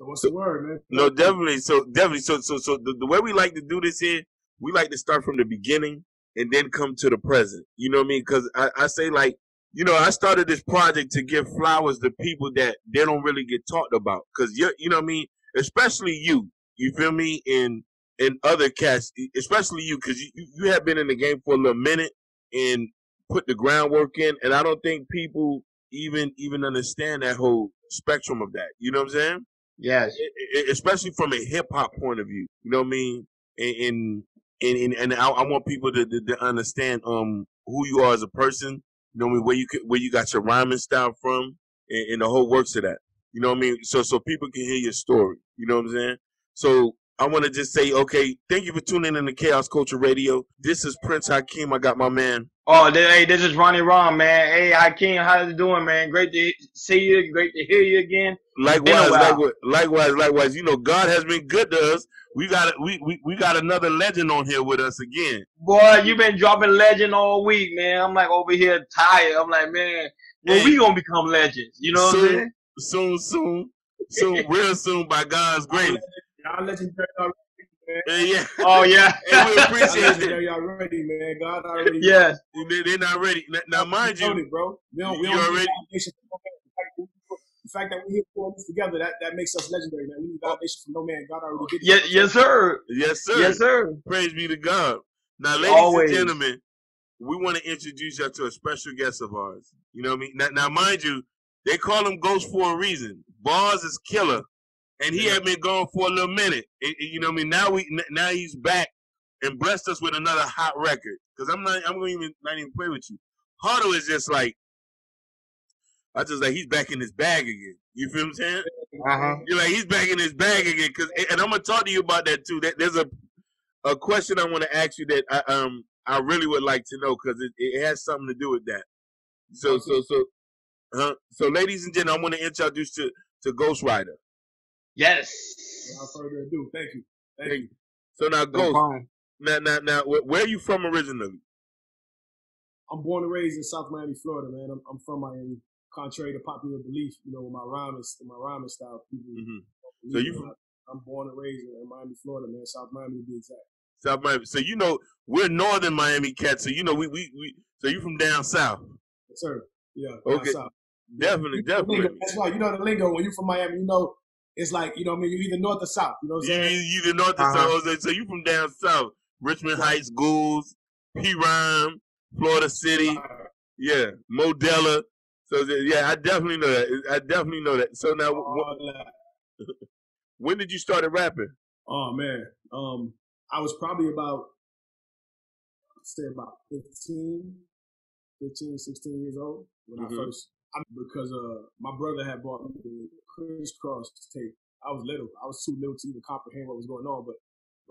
So what's the word, man? No, definitely. So definitely. So the way we like to do this here, we like to start from the beginning and then come to the present. You know what I mean? Because I say like, you know, I started this project to give flowers to people that they don't really get talked about. Because you know what I mean? Especially you. You feel me? In other cats, especially you, because you have been in the game for a little minute and put the groundwork in, and I don't think people even understand that whole spectrum of that. You know what I'm saying? Yes. Especially from a hip hop point of view. You know what I mean? And I want people to understand who you are as a person. You know what I mean? Where you got your rhyming style from, and the whole works of that. You know what I mean? So people can hear your story. You know what I'm saying? So I want to just say, okay, thank you for tuning in to Chaos Culture Radio. This is Prince Hakeem. I got my man. Oh, hey, this is Ronnie Ron, man. Hey, Hakeem, how's it doing, man? Great to see you. Great to hear you again. Likewise. You know, God has been good to us. We got another legend on here with us again. Boy, you been dropping legend all week, man. I'm like over here tired. I'm like, man, when we gonna become legends? You know what I'm saying? Soon, real soon by God's grace. Y'all legendary already, man. Yeah. Oh yeah. Hey, we appreciate it. Y'all ready, man. God already. Yes. They're not ready. Now mind you, bro. We don't already. The fact that we're here pulling this together, that makes us legendary, man. We need validation from no man. God already did it. Yes, sir. Yes, sir. Yes, sir. Praise be to God. Now, ladies and gentlemen, we want to introduce you to a special guest of ours. You know what I mean? Now, mind you, they call him Ghost for a reason. Bars is killer, and he had been gone for a little minute. You know what I mean? Now he's back and blessed us with another hot record. Because I'm not even play with you. Hardo is just like, I just like he's back in his bag again. You feel what I'm saying? You're like he's back in his bag again. And I'm gonna talk to you about that too. There's a question I want to ask you that I really would like to know because it has something to do with that. So ladies and gentlemen, I want to introduce to Ghostwridah. Yes. Without further ado, thank you. So now, Ghost. Now, where are you from originally? I'm born and raised in South Miami, Florida, man. I'm from Miami. Contrary to popular belief, you know, my rhyming style, people. Mm-hmm. So you from? I'm born and raised in Miami, Florida, man. South Miami to be exact. South Miami. So you know we're northern Miami cats. So you know we So you from down south? Yes, sir. Yeah. Okay. South. Definitely. That's right. You know the lingo. When you're from Miami, you know it's like you know. I mean, you're either north or south. You know what I'm saying? You either north or south. So you from down south? Richmond Heights, Ghouls, P. Rhyme, Florida City. Yeah, Modella. So yeah, I definitely know that. So now, when did you start rapping? Oh man, I was probably about 15, 16 years old when I first. Because my brother had bought me the Crisscross tape. I was little. I was too little to even comprehend what was going on, but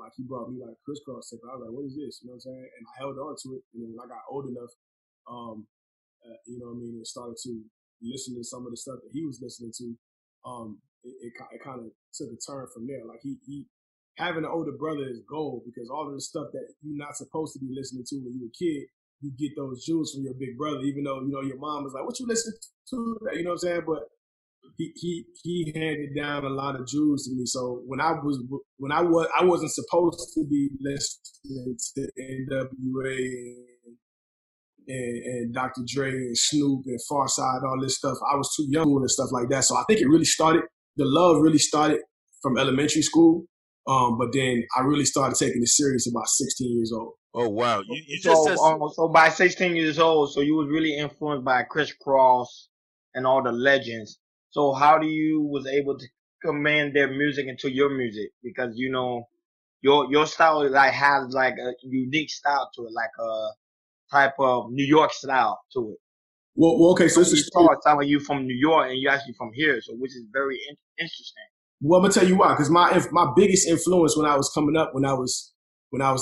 like he brought me like Crisscross tape. I was like, "What is this?" You know what I'm saying? And I held on to it. And then when I got old enough, you know what I mean, and started to listen to some of the stuff that he was listening to, it kind of took a turn from there. Like he having an older brother is gold because all of the stuff that you're not supposed to be listening to when you were a kid, you get those jewels from your big brother, even though, you know, your mom was like, what you listen to? You know what I'm saying? But he handed down a lot of jewels to me. So when I wasn't supposed to be listening to NWA and Dr. Dre and Snoop and Pharcyde, all this stuff. I was too young and stuff like that. So I think the love really started from elementary school. But then I really started taking it serious about 16 years old. Oh, wow. You just said... So by 16 years old, so you was really influenced by Crisscross and all the legends. So how do you was able to command their music into your music? Because, you know, your style like has like a unique style to it, like a type of New York style to it. Well, okay, so this is some of you from New York and you actually from here, so which is very interesting. Well, I'm gonna tell you why, because my biggest influence when I was coming up, when I was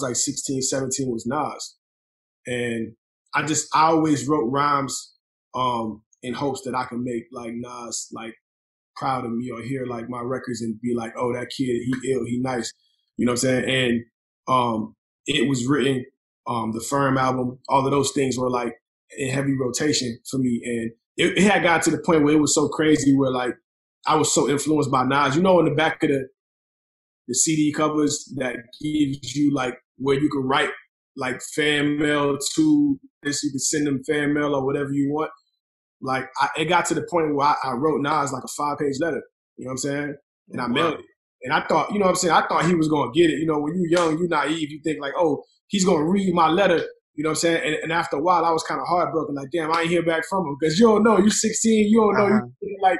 like 16, 17, was Nas, and I always wrote rhymes in hopes that I can make like Nas like proud of me or hear like my records and be like, oh, that kid, he ill, he nice, you know what I'm saying? And it was written. The Firm album, all of those things were like in heavy rotation for me. And it had got to the point where it was so crazy where like I was so influenced by Nas. You know, in the back of the CD covers that gives you like where you can write like fan mail to this, you can send them fan mail or whatever you want. Like it got to the point where I wrote Nas like a 5-page letter. You know what I'm saying? And I mailed it. And I thought, you know what I'm saying? I thought he was gonna get it. You know, when you're young, you're naive. You think like, oh, he's gonna read my letter. You know what I'm saying? And after a while, I was kind of heartbroken. Like, damn, I ain't hear back from him because you don't know. You're 16. You don't know. You thinking like,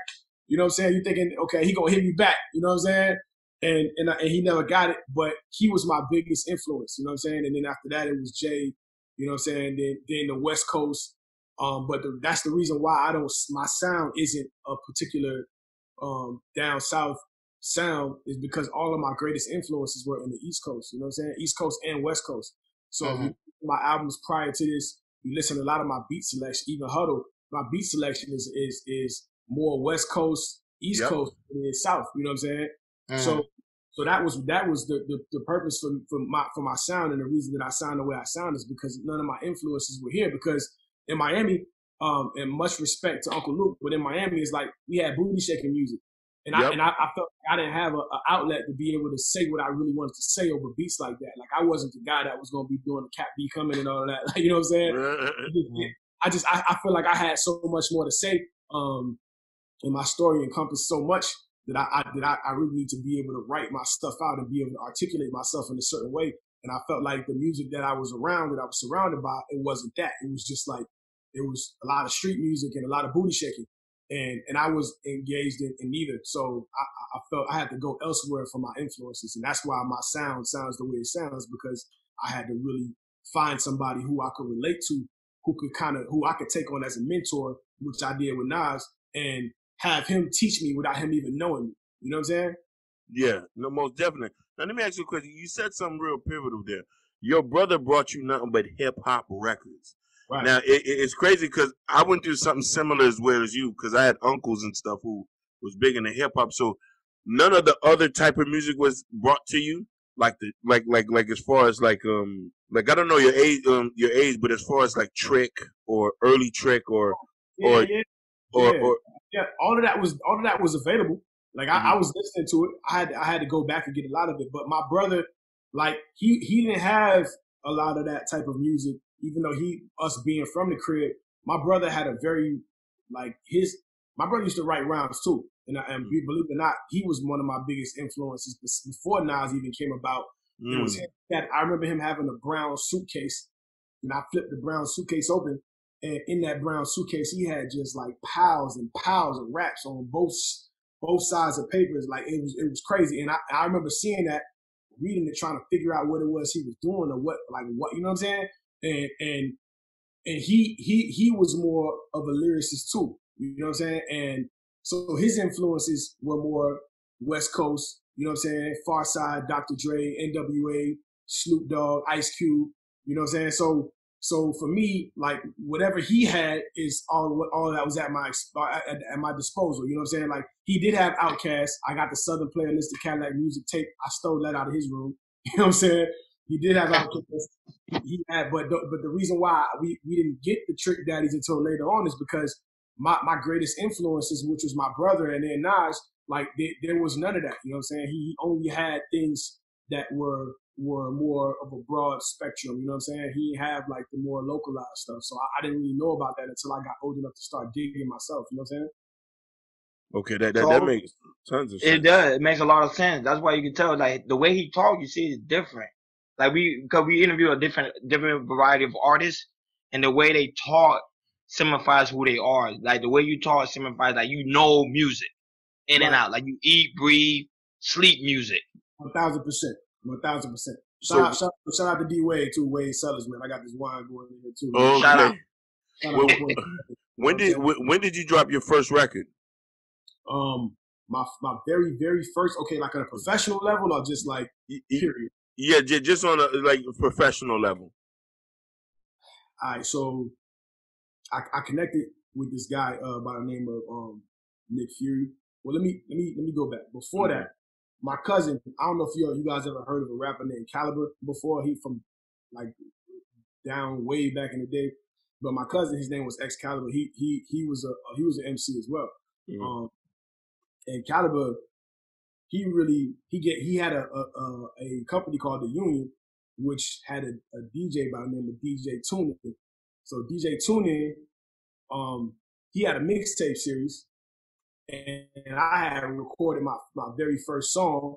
you know what I'm saying? You thinking, okay, he gonna hit me back. You know what I'm saying? And he never got it, but he was my biggest influence. You know what I'm saying? And then after that, it was Jay. You know what I'm saying? Then the West Coast. But that's the reason why my sound isn't a particular down south sound, is because all of my greatest influences were in the East Coast. You know what I'm saying? East Coast and West Coast. So if you, my albums prior to this, you listen to a lot of my beat selection, even Huddle, my beat selection is more West Coast, East Coast than South. You know what I'm saying? So that was the purpose for my sound, and the reason that I sound the way I sound is because none of my influences were here. Because in Miami, and much respect to Uncle Luke, but in Miami, it's like we had booty shaking music, and I felt like I didn't have an outlet to be able to say what I really wanted to say over beats like that. Like I wasn't the guy that was going to be doing the Cat B coming and all of that. Like, you know what I'm saying? I feel like I had so much more to say, and my story encompassed so much that I really need to be able to write my stuff out and be able to articulate myself in a certain way. And I felt like the music that I was around, that I was surrounded by, it wasn't that. It was just like, it was a lot of street music and a lot of booty shaking. And I was engaged in neither. So I felt I had to go elsewhere for my influences. And that's why my sound sounds the way it sounds, because I had to really find somebody who I could relate to, who I could take on as a mentor, which I did with Nas, and have him teach me without him even knowing me. You know what I'm saying? Yeah, no, most definitely. Now let me ask you a question. You said something real pivotal there. Your brother brought you nothing but hip hop records. Right. Now it's crazy because I went through something similar as well as you, because I had uncles and stuff who was big into hip hop. So none of the other type of music was brought to you, like as far as like I don't know your age, but as far as like Trick or early Trick or all of that was available. Like I was listening to it. I had to go back and get a lot of it. But my brother, like he didn't have a lot of that type of music, even though us being from the crib, my brother had a very my brother used to write rhymes too. And believe it or not, he was one of my biggest influences before Nas even came about. It was him that I remember him having a brown suitcase, and I flipped the brown suitcase open, and in that brown suitcase, he had just like piles and piles of raps on both sides of papers. Like it was crazy. And I remember seeing that, reading it, trying to figure out what it was he was doing or what, you know what I'm saying? And he was more of a lyricist too. You know what I'm saying? And so his influences were more West Coast, you know what I'm saying? Far Side, Dr. Dre, NWA, Snoop Dogg, Ice Cube, you know what I'm saying? So for me, like whatever he had is all that was at my disposal. You know what I'm saying? Like he did have Outkast. I got the Southern Playlist, the Cadillac Music tape. I stole that out of his room. You know what I'm saying? He did have Outkast. He had, but the reason why we didn't get the Trick Daddies until later on is because my greatest influences, which was my brother and then Nas, like there was none of that. You know what I'm saying? He only had things that were more of a broad spectrum. You know what I'm saying? He didn't have like the more localized stuff. So I didn't really know about that until I got old enough to start digging myself. You know what I'm saying? Okay, that makes tons of sense. It does. It makes a lot of sense. That's why you can tell, like the way he talks, you see, is different. Like because we interview a different variety of artists, and the way they talk signifies who they are. Like the way you talk signifies that you know music in and out. Like you eat, breathe, sleep music. 1,000%. 1,000%. Shout out to D Wade too, Wade Sellers, man. I got this wine going in here too. Okay. Shout out. When did you drop your first record? My very, very first, like on a professional level or just like period? Yeah, just on a like professional level. All right, so I connected with this guy by the name of Nick Fury. Well, let me go back. Before that, my cousin, I don't know if you guys ever heard of a rapper named Caliber before. He from like down way back in the day. But my cousin, his name was Excalibur. He was an MC as well. And Caliber, he had a company called The Union, which had a DJ by the name of DJ Tunin. So DJ Tunin, he had a mixtape series, and I had recorded my very first song,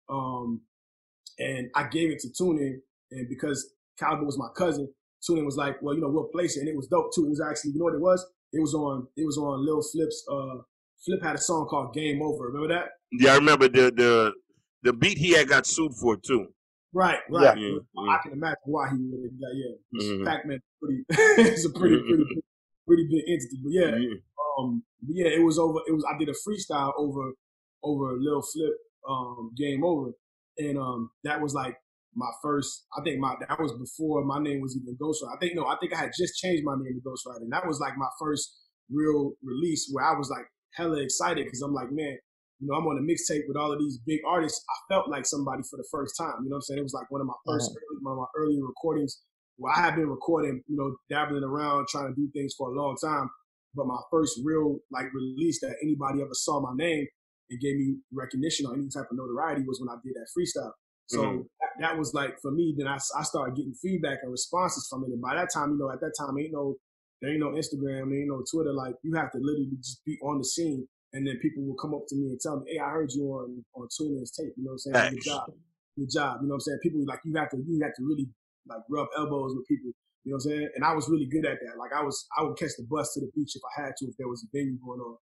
and I gave it to Tunin, and because Caliber was my cousin, Tunin was like, well, we'll place it, and it was dope too. It was actually, you know what it was? It was on Lil Flip's. Flip had a song called Game Over. Remember that? Yeah, I remember the beat he had got sued for too. Right. Yeah. I can imagine why he would have got. Yeah, Pac-Man it's a pretty big entity. But yeah, it was over. I did a freestyle over Lil Flip, Game Over, and that was like my first. I think that was before my name was even Ghostwriter. I think I had just changed my name to Ghostwriter, and that was like my first real release where I was like hella excited because I'm like, man, I'm on a mixtape with all of these big artists. I felt like somebody for the first time. You know what I'm saying? It was like one of my early recordings where I had been recording, dabbling around, trying to do things for a long time. But my first real like release that anybody ever saw my name and gave me recognition or any type of notoriety was when I did that freestyle. So that was like, for me, then I started getting feedback and responses from it. And by that time, at that time, there ain't no Instagram, there ain't no Twitter. Like, you have to literally just be on the scene. And then people will come up to me and tell me, hey, I heard you on Tunin's tape. You know what I'm saying? Good job. You know what I'm saying? People like, you have to really like rub elbows with people. You know what I'm saying? And I was really good at that. Like I would catch the bus to the beach if I had to, if there was a venue going on,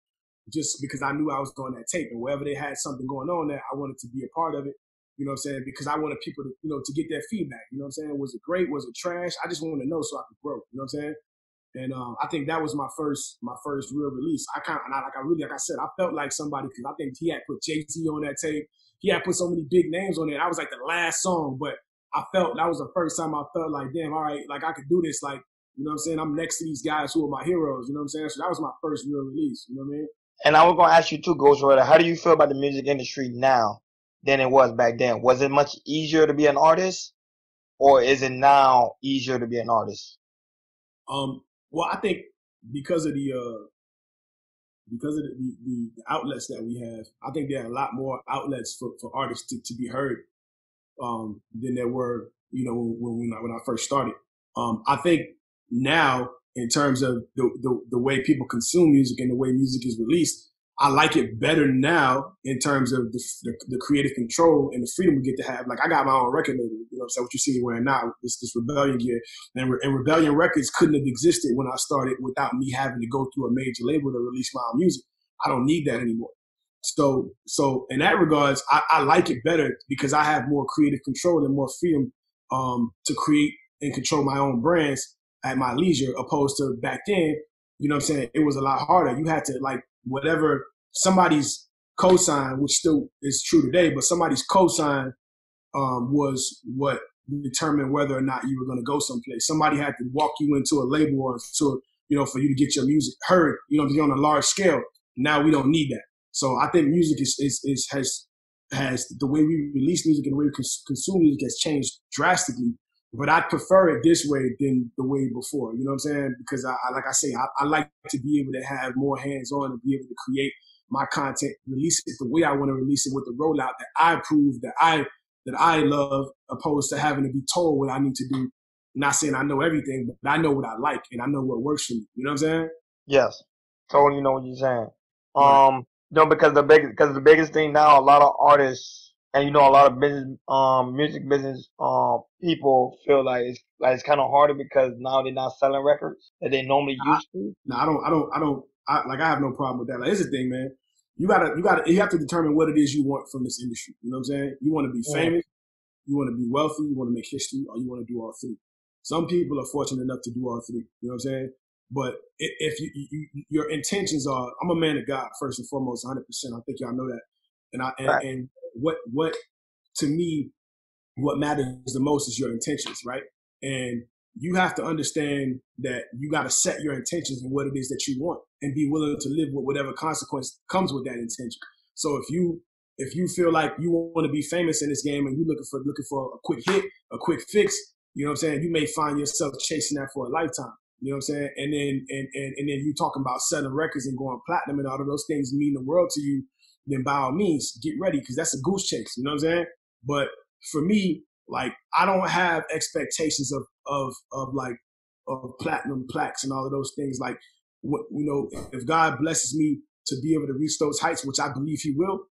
just because I knew I was on that tape. And wherever they had something going on there, I wanted to be a part of it. You know what I'm saying? Because I wanted people to, to get that feedback. You know what I'm saying? Was it great? Was it trash? I just wanted to know so I could grow. You know what I'm saying? And I think that was my first real release. Like I said, I felt like somebody, because I think he had put Jay-Z on that tape. He had put so many big names on there. I was like the last song, but I felt that was the first time I felt like, damn, all right, like I could do this. Like, you know what I'm saying? I'm next to these guys who are my heroes. You know what I'm saying? So that was my first real release. You know what I mean? And I was going to ask you too, Ghostwriter, how do you feel about the music industry now than it was back then? Was it much easier to be an artist, or is it now easier to be an artist? Well, I think because of the outlets that we have, I think there are a lot more outlets for artists to be heard than there were, when I first started. I think now, in terms of the way people consume music and the way music is released, I like it better now in terms of the creative control and the freedom we get to have. Like, I got my own record label, so what you see me wearing now, this Rebellion gear. And Rebellion Records couldn't have existed when I started without me having to go through a major label to release my own music. I don't need that anymore. So in that regards, I like it better because I have more creative control and more freedom to create and control my own brands at my leisure, opposed to back then, you know what I'm saying? It was a lot harder. You had to, like, whatever somebody's cosign, which still is true today, but somebody's cosign was what determined whether or not you were going to go someplace. Somebody had to walk you into a label or to, for you to get your music heard, on a large scale. Now we don't need that. So I think music has the way we release music and the way we consume music has changed drastically. But I prefer it this way than the way before. You know what I'm saying? Because I like to be able to have more hands-on and be able to create my content, release it the way I want to release it with the rollout that I approve, that I love, opposed to having to be told what I need to do. Not saying I know everything, but I know what I like and I know what works for me. You know what I'm saying? Yes, totally know what you're saying. Right. Because the biggest thing now, a lot of artists and a lot of business, music business, people feel like it's kind of harder because now they're not selling records that they normally used to. No, I have no problem with that. Like, here's the thing, man. You have to determine what it is you want from this industry. You know what I'm saying? You want to be famous, you want to be wealthy, you want to make history, or you want to do all three. Some people are fortunate enough to do all three. You know what I'm saying? But if your intentions are, I'm a man of God first and foremost, 100%. I think y'all know that. And what to me, what matters the most is your intentions, right? And you have to understand that you got to set your intentions and what it is that you want, and be willing to live with whatever consequence comes with that intention. So if you feel like you want to be famous in this game and you're looking for a quick hit, a quick fix, you know what I'm saying? You may find yourself chasing that for a lifetime. You know what I'm saying? And then you talking about selling records and going platinum and all of those things mean the world to you, then by all means, get ready, because that's a goose chase. You know what I'm saying? But for me, like, I don't have expectations of platinum plaques and all of those things. Like, what, you know, if God blesses me to be able to reach those heights, which I believe He will,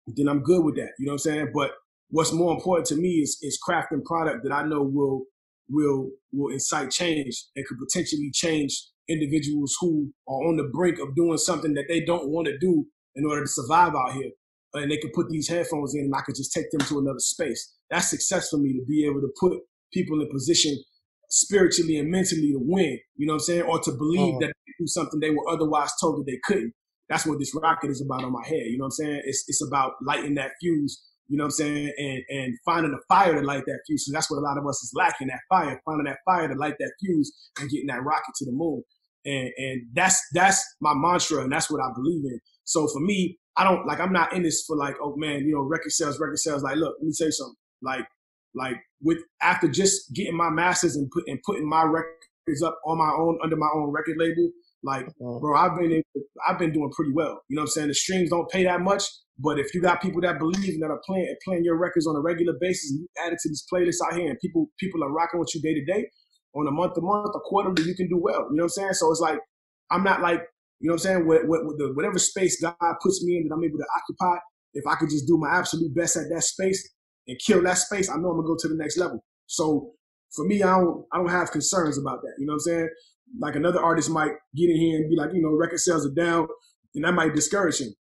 then I'm good with that. You know what I'm saying? But what's more important to me is crafting product that I know will incite change and could potentially change individuals who are on the brink of doing something that they don't want to do in order to survive out here. And they could put these headphones in and I could just take them to another space. That's success for me, to be able to put people in position spiritually and mentally to win, you know what I'm saying? Or to believe that they do something they were otherwise told that they couldn't. That's what this rocket is about on my head, you know what I'm saying? It's about lighting that fuse, you know what I'm saying? And finding a fire to light that fuse. So that's what a lot of us is lacking, that fire, finding that fire to light that fuse and getting that rocket to the moon. And that's my mantra, and that's what I believe in. So for me, I'm not in this for like, oh man, you know, record sales. Like, look, let me tell you something. Like with after just getting my masters and putting my records up on my own under my own record label, like, bro, I've been doing pretty well. You know what I'm saying? The streams don't pay that much, but if you got people that believe and that are playing your records on a regular basis, and you add it to these playlists out here, and people are rocking with you day to day, on a month to month, a quarterly, you can do well. You know what I'm saying? So it's like, I'm not like, you know what I'm saying? Whatever space God puts me in that I'm able to occupy, if I could just do my absolute best at that space and kill that space, I know I'm gonna go to the next level. So for me, I don't have concerns about that. You know what I'm saying? Like, another artist might get in here and be like, you know, record sales are down, and that might discourage him.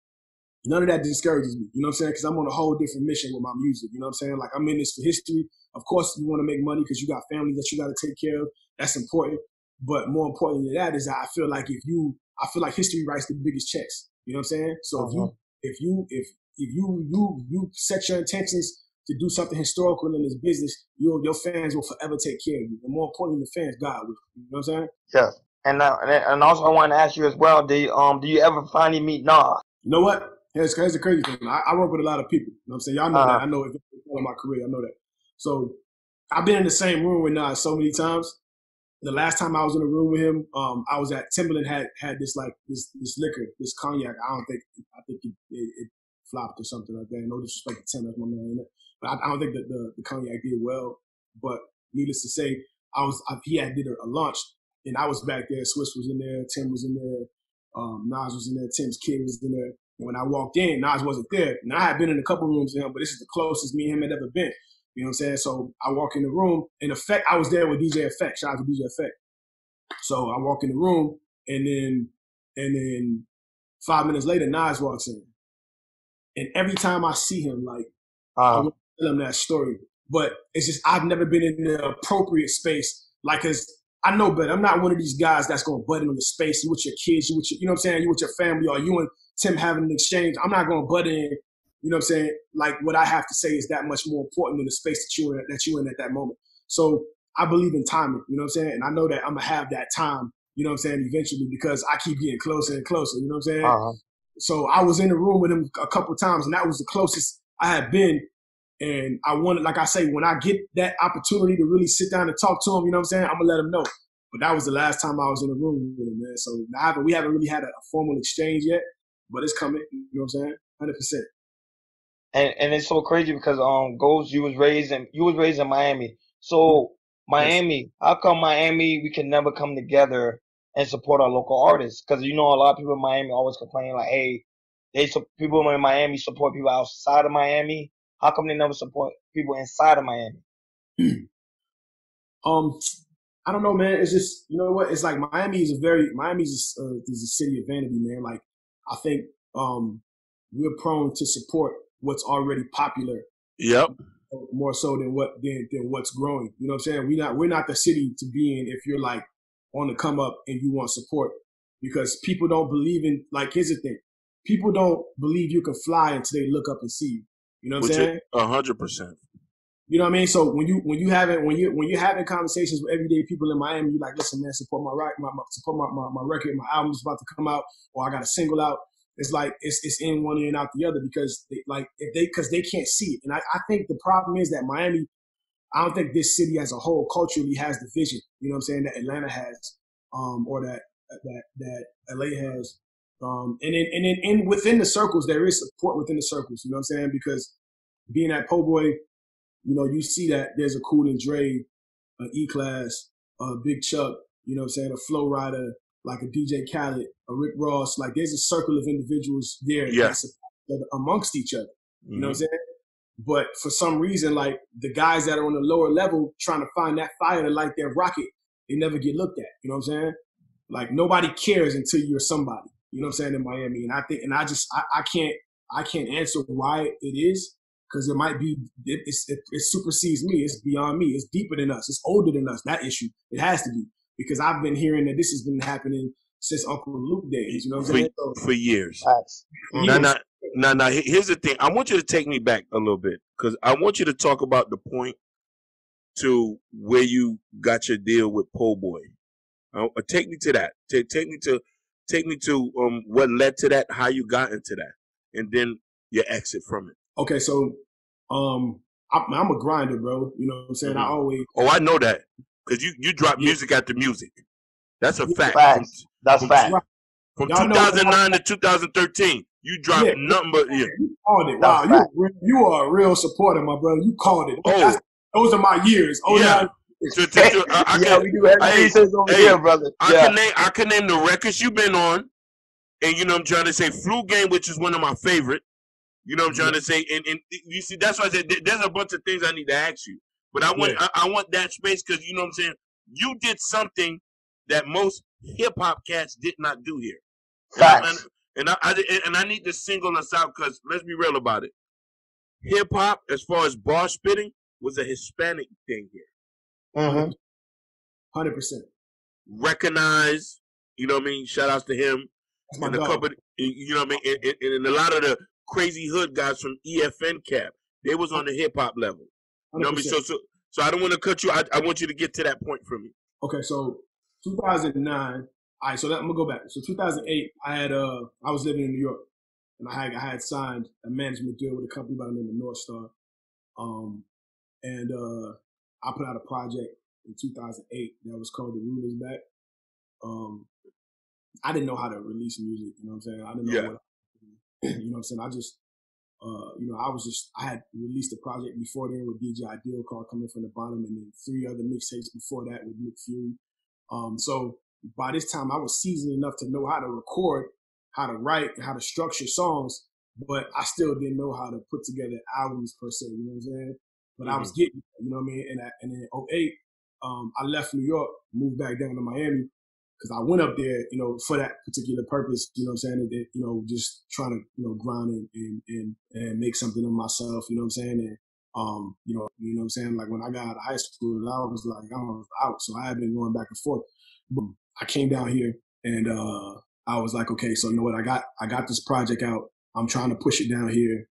None of that discourages me, you know what I'm saying? Because I'm on a whole different mission with my music, you know what I'm saying? Like, I'm in this for history. Of course, you want to make money because you got family that you got to take care of. That's important. But more important than that is that I feel like history writes the biggest checks. You know what I'm saying? So if you set your intentions to do something historical in this business, your fans will forever take care of you. And more importantly, the fans, God will. You know what I'm saying? Yes. And also I want to ask you as well, do you ever finally meet Nas? You know what? Here's the crazy thing. I work with a lot of people. You know what I'm saying? Y'all know that. I know if you follow my career, I know that. So I've been in the same room with Nas so many times. The last time I was in a room with him, I was at Timberland had this liquor, this cognac. I think it flopped or something like that. No disrespect to Tim, that's my man. But I don't think that the cognac did well. But needless to say, he did a launch, and I was back there. Swiss was in there, Tim was in there, Nas was in there, Tim's kid was in there. And when I walked in, Nas wasn't there. And I had been in a couple rooms with him, but this is the closest me and him had ever been. You know what I'm saying? So I walk in the room, in Effect, I was there with DJ Effect. Shout out to DJ Effect. So I walk in the room, and then 5 minutes later, Nas walks in. And every time I see him, like, I want to tell him that story. But it's just, I've never been in the appropriate space. Like, cause I know better. I'm not one of these guys that's going to butt in on the space. You with your kids, you know what I'm saying? You with your family, or you and Tim having an exchange. I'm not going to butt in. You know what I'm saying? Like, what I have to say is that much more important than the space that you're in at that moment. So I believe in timing, you know what I'm saying? And I know that I'm going to have that time, you know what I'm saying, eventually, because I keep getting closer and closer, you know what I'm saying? So I was in the room with him a couple of times, and that was the closest I had been. And I wanted, like I say, when I get that opportunity to really sit down and talk to him, you know what I'm saying, I'm going to let him know. But that was the last time I was in the room with him, man. So we haven't really had a formal exchange yet, but it's coming, you know what I'm saying? 100%. And it's so crazy because Ghost, you was raised in Miami. So Miami, how come Miami we can never come together and support our local artists? Because you know a lot of people in Miami always complain like, hey, people in Miami support people outside of Miami. How come they never support people inside of Miami? I don't know, man. It's just, you know what? It's like Miami's a city of vanity, man. Like, I think we're prone to support what's already popular. Yep. More so than what's growing. You know what I'm saying? We're not the city to be in if you're like on the come up and you want support, because people don't believe in, like, here's the thing. People don't believe you can fly until they look up and see you. You know what I'm saying? 100%. You know what I mean? So when you're having conversations with everyday people in Miami, you're like, listen, man, support my record, my album's about to come out, or I got a single out. It's like it's in one ear and out the other, because they can't see it. And I think the problem is that Miami, I don't think this city as a whole culturally has the vision, you know what I'm saying, that Atlanta has, or that LA has. And within the circles, there is support within the circles, you know what I'm saying? Because being at Po Boy, you know, you see that there's a Cool and Dre, an E-Class, a Big Chuck, you know what I'm saying, a Flow Rider, like a DJ Khaled, a Rick Ross. Like there's a circle of individuals there that's amongst each other. You know what I'm saying? But for some reason, like the guys that are on the lower level trying to find that fire to light their rocket, they never get looked at. You know what I'm saying? Like nobody cares until you're somebody. You know what I'm saying, in Miami. And I think, and I can't answer why it is, because it might be it supersedes me. It's beyond me. It's deeper than us. It's older than us. That issue. It has to be, because I've been hearing that this has been happening since Uncle Luke days. You know what I'm saying? For years. Years. Now, here's the thing. I want you to take me back a little bit, because I want you to talk about the point to where you got your deal with Po Boy. Take me to that. Take me to what led to that, how you got into that, and then your exit from it. Okay, so I'm a grinder, bro. You know what I'm saying? I always. Oh, I know that, because you drop music after music. That's a fact. That's fact. From 2009 to 2013, you dropped nothing but You called it. Wow, you are a real supporter, my brother. You called it. Those are my years. Oh yeah. We do have over here, brother. I can name the records you've been on, and you know what I'm trying to say, Flu Game, which is one of my favorite. You know what I'm trying to say, and you see, that's why I said there's a bunch of things I need to ask you, but I want that space, because you know what I'm saying, you did something that most hip hop cats did not do here. Facts. And I need to single us out, because let's be real about it. Hip hop, as far as bar spitting, was a Hispanic thing here. 100%. Recognized, you know what I mean? Shout outs to him. And a couple, you know what I mean? And a lot of the crazy hood guys from EFN Cap, they was on the hip hop level. You know what I mean? So I don't want to cut you. I want you to get to that point for me. Okay, so 2009. All right, so I'm gonna go back. So 2008, I was living in New York, and I had signed a management deal with a company by the name of North Star, and I put out a project in 2008 that was called The Root Is Back. I didn't know how to release music. You know what I'm saying? I didn't know what. You know what I'm saying? I just, I had released a project before then with DJ Ideal called Coming From the Bottom, and then 3 other mixtapes before that with Nick Fury. So by this time I was seasoned enough to know how to record, how to write, and how to structure songs, but I still didn't know how to put together albums per se, you know what I'm saying? But I was getting, you know what I mean? And in 2008, I left New York, moved back down to Miami, because I went up there, you know, for that particular purpose, you know what I'm saying? And, you know, just trying to, you know, grind and make something of myself, you know what I'm saying? And, you know what I'm saying? Like when I got out of high school, I was like, I was out. So I had been going back and forth. But I came down here and I was like, okay, so you know what? I got this project out. I'm trying to push it down here.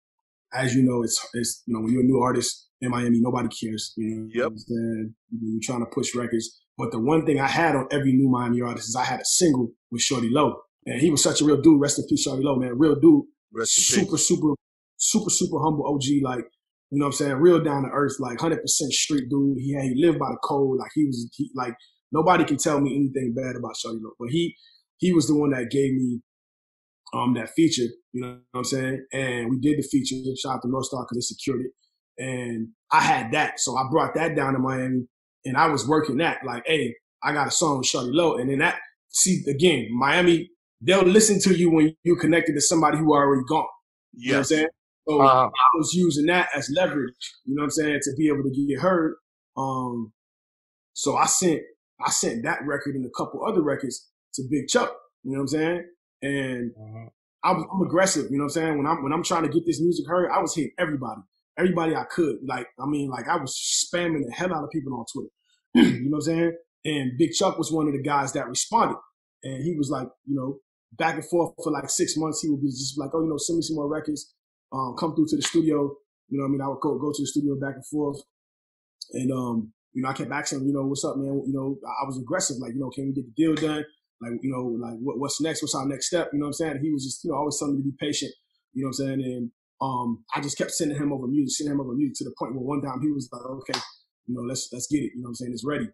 As you know, it's you know, when you're a new artist in Miami, nobody cares. You know what I'm saying? You're trying to push records. But the one thing I had on every new Miami artist is I had a single with Shorty Low. And he was such a real dude. Rest in peace, Shorty Low, man. Real dude. Super humble OG. Like, you know what I'm saying? Real down to earth, like 100% street dude. He lived by the code. Like like nobody can tell me anything bad about Shorty Low. But he was the one that gave me that feature, you know what I'm saying? And we did the feature. Shout out to North Star because they secured it. And I had that. So I brought that down to Miami and I was working that. Like, hey, I got a song with Shorty Low. And then that, see, again, Miami, they'll listen to you when you're connected to somebody who already gone. You know what I'm saying? So I was using that as leverage, you know what I'm saying, to be able to get heard. So I sent that record and a couple other records to Big Chuck, you know what I'm saying? And I'm aggressive, you know what I'm saying? When I'm trying to get this music heard, I was hitting everybody I could. Like, I mean, like I was spamming the hell out of people on Twitter, you know what I'm saying? And Big Chuck was one of the guys that responded. And he was like, you know, back and forth for like 6 months. He would be just like, oh, you know, send me some more records. Come through to the studio. You know what I mean? I would go to the studio back and forth. And, you know, I kept asking him, you know, what's up, man? You know, I was aggressive. Like, you know, can we get the deal done? Like, you know, like what's next? What's our next step? You know what I'm saying? And he was just, you know, always telling me to be patient. You know what I'm saying? And I just kept sending him over music to the point where one time he was like, okay, let's get it. You know what I'm saying? It's ready.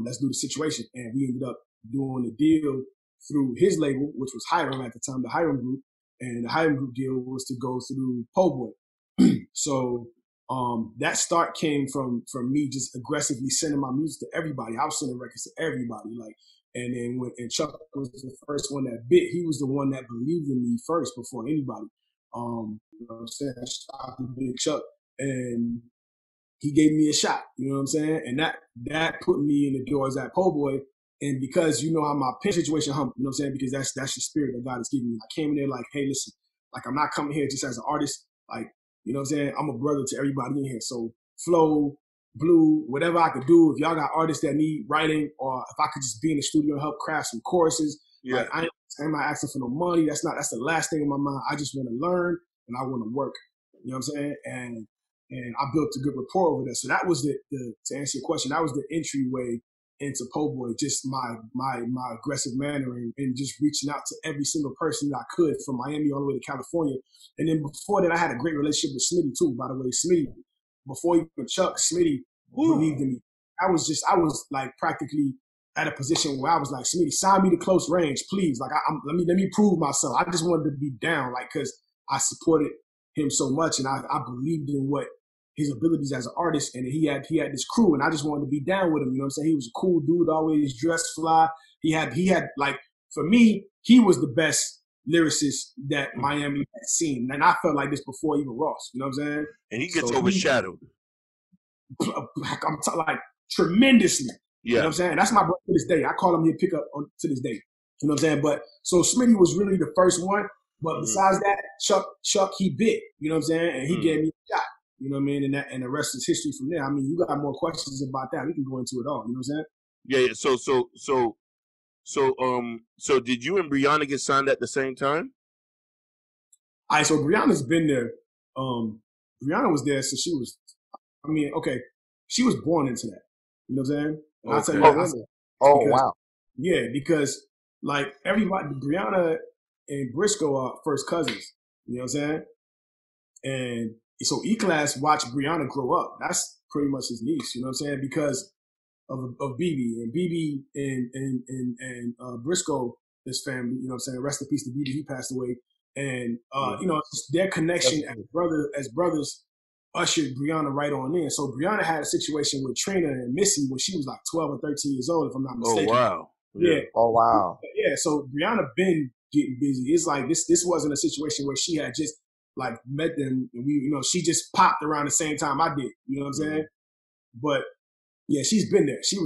Let's do the situation. And we ended up doing the deal through his label, which was Hiram at the time, the Hiram Group. And the Hiram Group deal was to go through Po Boy. So that start came from me just aggressively sending my music to everybody. I was sending records to everybody. And then when Chuck was the first one that bit, he was the one that believed in me first before anybody. You know what I'm saying? Shout out to Big Chuck. And he gave me a shot, you know what I'm saying? And that put me in the doors at Po Boy. And because you know how my pen situation hump, you know what I'm saying? Because that's the spirit that God has given me. I came in there like, hey, listen, like I'm not coming here just as an artist. Like, you know what I'm saying? I'm a brother to everybody in here. So Flow, Blue, whatever I could do, if y'all got artists that need writing, or if I could just be in the studio and help craft some choruses, like I'm not asking for no money. That's the last thing in my mind. I just want to learn and I want to work. You know what I'm saying? And I built a good rapport over there. So that was the to answer your question, that was the entryway into Po Boy, just my aggressive manner and just reaching out to every single person that I could from Miami all the way to California. And then before that, I had a great relationship with Smitty too, by the way. Smitty, before even Chuck, Smitty believed in me. I was like practically at a position where I was like, Smitty, sign me to Close Range, please. Like, let me prove myself. I just wanted to be down, like, because I supported him so much and I believed in what his abilities as an artist, and he had this crew, and I just wanted to be down with him. You know what I'm saying? He was a cool dude, always dressed fly. He had like, for me, he was the best lyricist that Miami had seen, and I felt like this before even Ross. You know what I'm saying? And he gets overshadowed. I'm like tremendously. Yeah. You know what I'm saying? That's my brother to this day. I call him here pick up to this day. You know what I'm saying? But so Smitty was really the first one. But besides that, Chuck, he bit. You know what I'm saying? And he gave me a shot. You know what I mean? And the rest is history from there. I mean, you got more questions about that. We can go into it all. You know what I'm saying? Yeah. So did you and Brianna get signed at the same time? All right. So Brianna's been there. Brianna was there since she was. I mean, okay, she was born into that. You know what I'm saying? And I'll tell you that. Wow. Yeah, because like everybody, Brianna and Briscoe are first cousins. You know what I'm saying? And so E-Class watched Brianna grow up. That's pretty much his niece, you know what I'm saying? Because of BB. And BB and Briscoe, his family, you know what I'm saying? Rest in peace to BB, he passed away. And, you know, their connection as brothers ushered Brianna right on in. So Brianna had a situation with Trina and Missy when she was like 12 or 13 years old, if I'm not mistaken. Oh, wow. Yeah. Oh, wow. Yeah, so Brianna been getting busy. It's like this wasn't a situation where she had just like met them and we, you know, she just popped around the same time I did. You know what I'm saying? But yeah, she's been there. She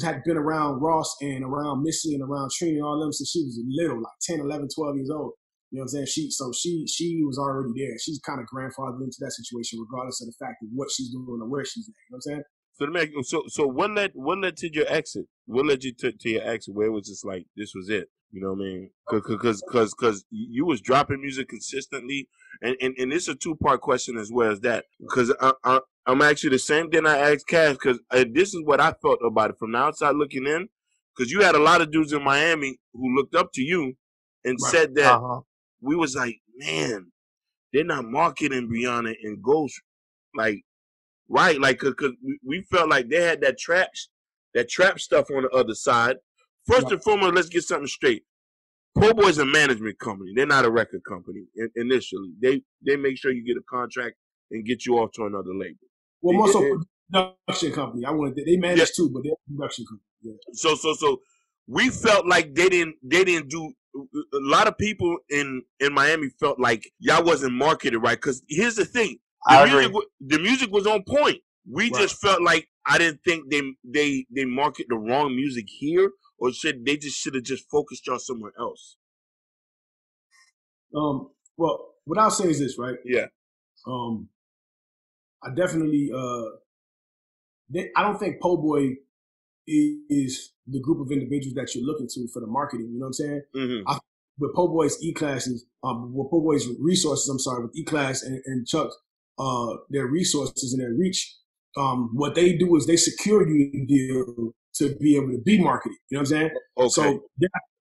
had been around Ross and around Missy and around Trina and all them since she was little, like 10, 11, 12 years old. You know what I'm saying? She was already there. She's kind of grandfathered into that situation, regardless of the fact of what she's doing or where she's at. You know what I'm saying? So what led to your exit? What led you to your exit? Where it was just like this was it? You know what I mean? Because you was dropping music consistently, and it's a 2-part question as well as that. Because I'm actually the same thing I asked Cash. Because this is what I felt about it from the outside looking in. Because you had a lot of dudes in Miami who looked up to you and said that we was like, man, they're not marketing Brianna and Ghost like. Right, like, cause we felt like they had that trap stuff on the other side. First and foremost, let's get something straight. Po Boy's a management company. They're not a record company. Initially, they make sure you get a contract and get you off to another label. Well, more so production company. They manage too, but they're a production company. Yeah. So we felt like they didn't do. A lot of people in Miami felt like y'all wasn't marketed right. Because here's the thing. The music was on point. We just felt like I didn't think they market the wrong music here, or should have just focused y'all somewhere else. Well, what I'll say is this, right? Yeah. I definitely I don't think Po Boy is the group of individuals that you're looking to for the marketing. You know what I'm saying? Mm-hmm. With Po Boy's E-Classes, with Po Boy's resources, with E-Class and Chuck. Their resources and their reach, what they do is they secure you the deal to be able to be marketed. You know what I'm saying? Okay. So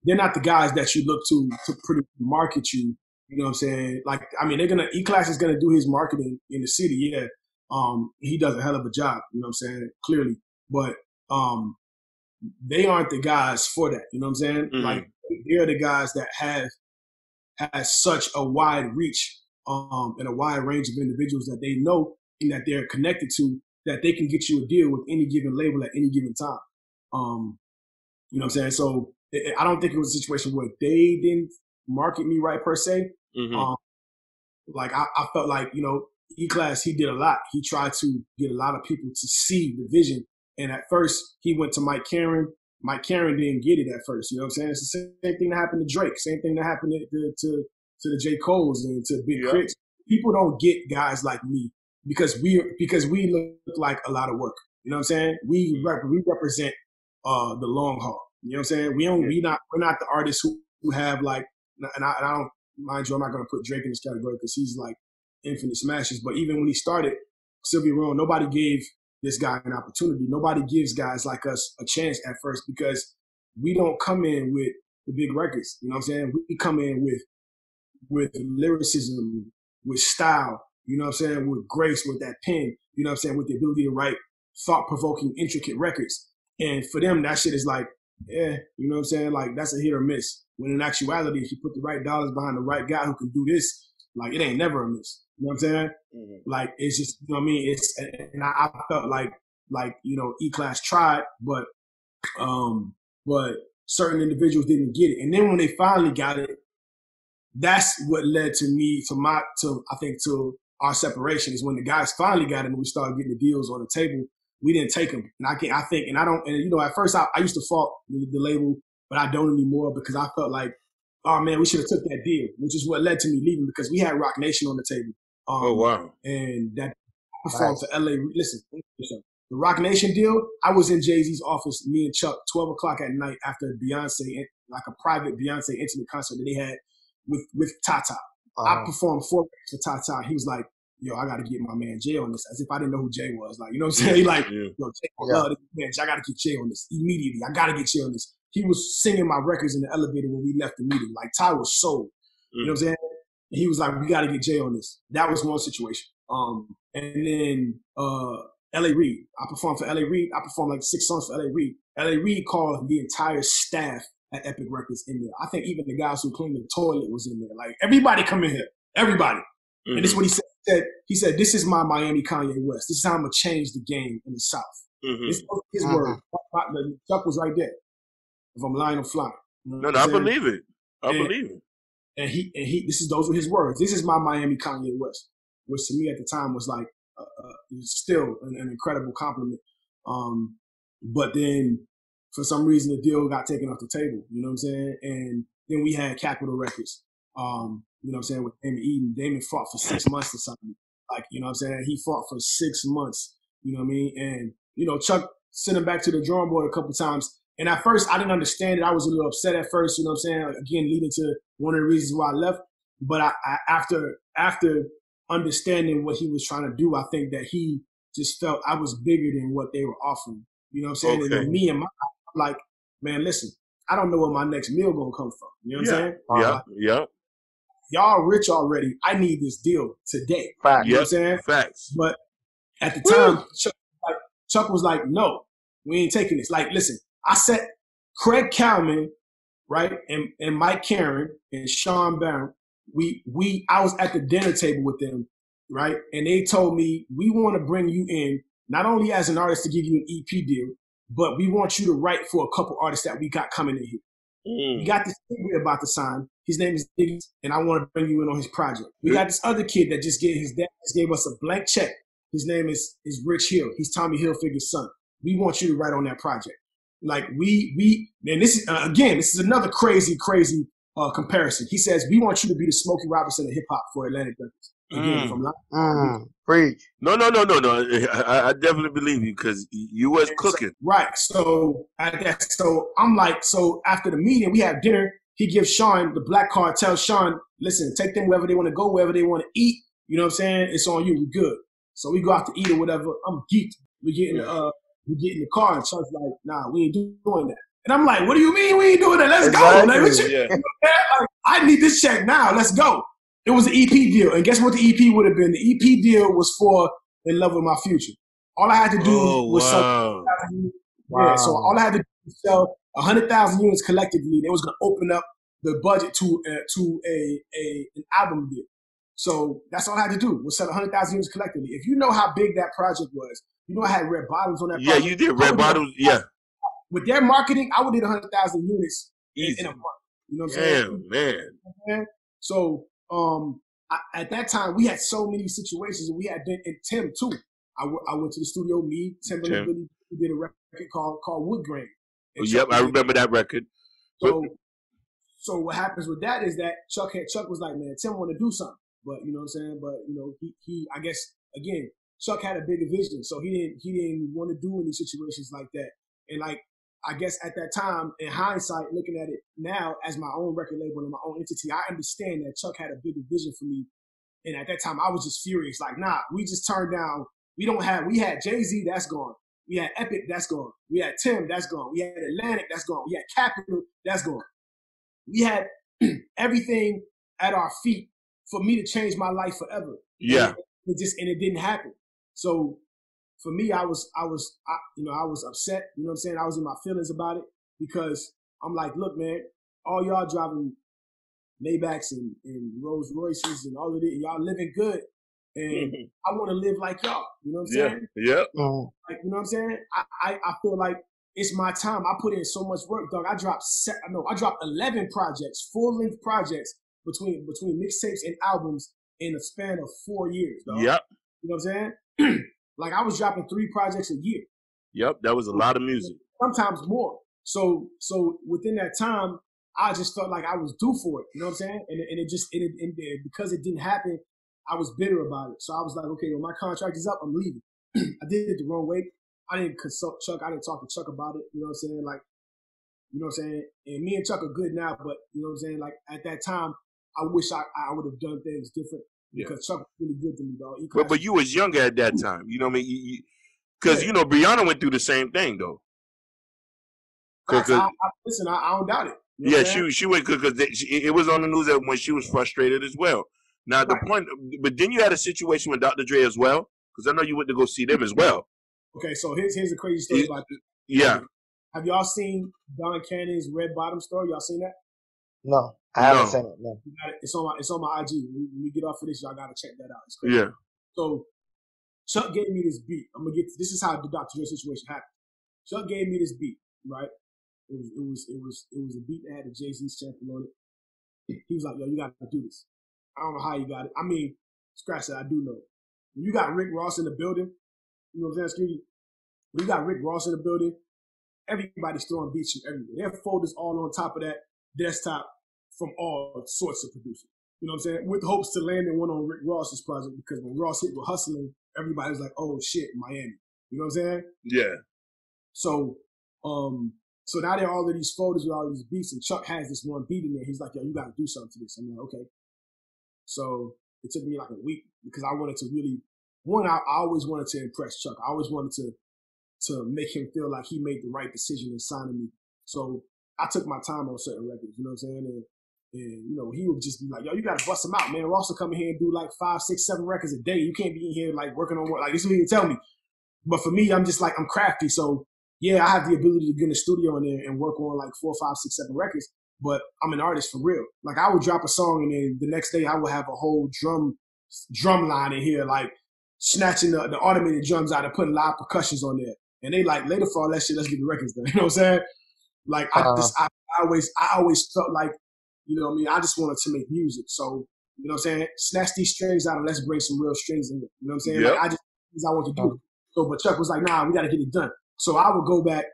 they're not the guys that you look to pretty market you. You know what I'm saying? Like, I mean, E-Class is gonna do his marketing in the city, yeah. He does a hell of a job, you know what I'm saying? Clearly. But they aren't the guys for that, you know what I'm saying? Like, they're the guys that has such a wide reach and a wide range of individuals that they know and that they're connected to, that they can get you a deal with any given label at any given time. You know what I'm saying? So I don't think it was a situation where they didn't market me right per se. Like I felt like, you know, E-Class, he did a lot. He tried to get a lot of people to see the vision. And at first he went to Mike Caren. Mike Caren didn't get it at first. You know what I'm saying? It's the same thing that happened to Drake. Same thing that happened to the J. Coles and to Big Crits. People don't get guys like me because we look like a lot of work. You know what I'm saying? We represent the long haul. You know what I'm saying? We're not the artists who have like, and I don't, mind you, I'm not going to put Drake in this category because he's like infinite smashes. But even when he started Sylvia Rome, nobody gave this guy an opportunity. Nobody gives guys like us a chance at first because we don't come in with the big records. You know what I'm saying? We come in with lyricism, with style, you know what I'm saying? With grace, with that pen, you know what I'm saying? With the ability to write thought-provoking, intricate records. And for them, that shit is like, you know what I'm saying? Like, that's a hit or miss. When in actuality, if you put the right dollars behind the right guy who can do this, like, it ain't never a miss. You know what I'm saying? Like, it's just, you know what I mean? And I felt like, you know, E-Class tried, but certain individuals didn't get it. And then when they finally got it, that's what led to me, I think our separation is when the guys finally got it and we started getting the deals on the table. We didn't take them. And you know, at first I used to fault the label, but I don't anymore because I felt like, oh man, we should have took that deal, which is what led to me leaving because we had Rock Nation on the table. Oh, wow. And that performed for LA. Listen, the Rock Nation deal, I was in Jay-Z's office, me and Chuck, 12 o'clock at night after Beyonce, like a private Beyonce intimate concert that they had with Tata. I performed 4 weeks for Tata. He was like, yo, I got to get my man Jay on this, as if I didn't know who Jay was. Like, you know what I'm saying? He like, yo, Jay, love this man. I got to get Jay on this immediately. I got to get Jay on this. He was singing my records in the elevator when we left the meeting. Like, Ty was sold. You know what I'm saying? And he was like, we got to get Jay on this. That was one situation. And then L.A. Reid. I performed for L.A. Reid. I performed like 6 songs for L.A. Reid. L.A. Reid called the entire staff at Epic Records in there. I think even the guys who cleaned the toilet was in there. Like, everybody come in here. Everybody. And this is what he said. He said, this is my Miami Kanye West. This is how I'm going to change the game in the South. This was his word. Chuck was right there. If I'm lying, I'm flying. You know no, I believe it. I believe it. And those were his words. This is my Miami Kanye West, which to me at the time was like, still an incredible compliment. But then for some reason the deal got taken off the table. You know what I'm saying? And then we had Capitol Records. You know what I'm saying, with Damon Eden. Damon fought for 6 months or something. Like, you know what I'm saying? He fought for 6 months. You know what I mean? And, you know, Chuck sent him back to the drawing board a couple times. And at first, I didn't understand it. I was a little upset at first, you know what I'm saying? Like, again, leading to one of the reasons why I left. But I after understanding what he was trying to do, I think that he just felt I was bigger than what they were offering. You know what I'm saying? Okay. And then me and I'm like, man, listen, I don't know where my next meal going to come from. You know what I'm saying? Yeah. Y'all rich already. I need this deal today. Facts. You know what I'm saying? Facts. But at the time, Chuck was like, no, we ain't taking this. Like, listen, I set Craig Cowman, right, and Mike Caren and Sean Barron. I was at the dinner table with them, right? And they told me, we want to bring you in, not only as an artist to give you an EP deal, but we want you to write for a couple artists that we got coming in here. We got this kid we're about to sign. His name is Diggs, and I want to bring you in on his project. We got this other kid that his dad just gave us a blank check. His name is Rich Hill. He's Tommy Hilfiger's son. We want you to write on that project. Like and this is this is another crazy comparison. He says we want you to be the Smokey Robinson of hip hop for Atlantic Records. Again, from preach. No. I definitely believe you because you was cooking. Right. So I'm like, so after the meeting, we have dinner. He gives Sean the black card, tells Sean, listen, take them wherever they want to go, wherever they want to eat. You know what I'm saying? It's on you. We good. So we go out to eat or whatever. I'm geeked. We get in the car and Sean's like, nah, we ain't doing that. And I'm like, what do you mean we ain't doing that? Let's go. Like, like, I need this check now. Let's go. It was an EP deal. And guess what the EP would have been? The EP deal was for in love with my future. All I had to do was sell. Wow. Yeah, so all I had to do was sell 100,000 units collectively. They was gonna open up the budget to an album deal. So that's all I had to do was sell 100,000 units collectively. If you know how big that project was, you know I had Red Bottoms on that project. Yeah, you did Red Bottoms. Yeah. With their marketing, I would do 100,000 units in a month. You know what I'm saying? Man. So at that time, we had so many situations. We had been in Tim too. I went to the studio. Me, Tim, and Billy did a record called Wood Grain. Yep, I remember that record. So what happens with that is that Chuck was like, man, Tim want to do something, but you know what I'm saying. But you know, he I guess again, Chuck had a bigger vision, so he didn't want to do any situations like that. And like I guess at that time, in hindsight, looking at it now as my own record label and my own entity, I understand that Chuck had a bigger vision for me. And at that time, I was just furious. Like, nah, we just turned down. We had Jay-Z, that's gone. We had Epic, that's gone. We had Tim, that's gone. We had Atlantic, that's gone. We had Capital, that's gone. We had everything at our feet for me to change my life forever. Yeah. And it didn't happen. So for me, I was upset. You know what I'm saying? I was in my feelings about it because I'm like, look, man, all y'all driving Maybachs and Rolls Royces and all of it, y'all living good. And I want to live like y'all. You know what I'm saying? Yeah. Like, you know what I'm saying? I feel like it's my time. I put in so much work, dog. I dropped 11 projects, full-length projects between mixtapes and albums in a span of 4 years, dog. Yep. You know what I'm saying? Like I was dropping 3 projects a year. Yep, that was a lot of music. Sometimes more. So within that time, I just felt like I was due for it. You know what I'm saying? And because it didn't happen, I was bitter about it. So I was like, okay, when my contract is up, I'm leaving. I did it the wrong way. I didn't consult Chuck. I didn't talk to Chuck about it. You know what I'm saying? Like, you know what I'm saying? And me and Chuck are good now, but you know what I'm saying? Like at that time, I wish I would have done things different because Chuck was really good to me, dog. But you was younger at that time. You know what I mean? Because, you know, Brianna went through the same thing, though. Listen, I don't doubt it. You know she went because it was on the news that when she was frustrated as well. Now, the point, but then you had a situation with Dr. Dre as well, because I know you went to go see them as well. Okay, so here's a crazy story about this. Yeah. Have y'all seen Don Cannon's Red Bottom story? Y'all seen that? No, I haven't seen it. No. It's on my IG. When we get off of this, y'all gotta check that out. It's crazy. Yeah. So Chuck gave me this beat. This is how the Dr. Dre situation happened. Chuck gave me this beat, right? It was a beat that had a Jay-Z sample on it. He was like, yo, you gotta do this. I don't know how you got it. I mean, scratch that, I do know. When you got Rick Ross in the building, you know what I'm saying, when you got Rick Ross in the building, everybody's throwing beats from everywhere. There are folders all on top of that desktop from all sorts of producers. You know what I'm saying? With hopes to land in one on Rick Ross's project, because when Ross hit with Hustling, everybody's like, oh shit, Miami. You know what I'm saying? Yeah. So now there are all of these folders with all these beats, and Chuck has this one beat in there. He's like, yo, you gotta do something to this. I'm like, okay. So it took me like a week because I wanted to really, I always wanted to impress Chuck. I always wanted to make him feel like he made the right decision in signing me. So I took my time on certain records, you know what I'm saying? And you know, he would just be like, yo, you gotta bust him out, man. Ross will come in here and do like 5, 6, 7 records a day. You can't be in here like working on what, like this is what he would tell me. But for me, I'm just like, I'm crafty. So yeah, I have the ability to get in the studio in there and work on like 4, 5, 6, 7 records. But I'm an artist for real. Like I would drop a song and then the next day I would have a whole drum line in here, like snatching the automated drums out and putting live percussions on there. And they like, later for all that shit, let's get the records done. You know what I'm saying? Like I always felt like, you know what I mean? I just wanted to make music. So, you know what I'm saying? Snatch these strings out and let's bring some real strings in it. You know what I'm saying? Yep. Like I want to do it. So, but Chuck was like, nah, we got to get it done. So I would go back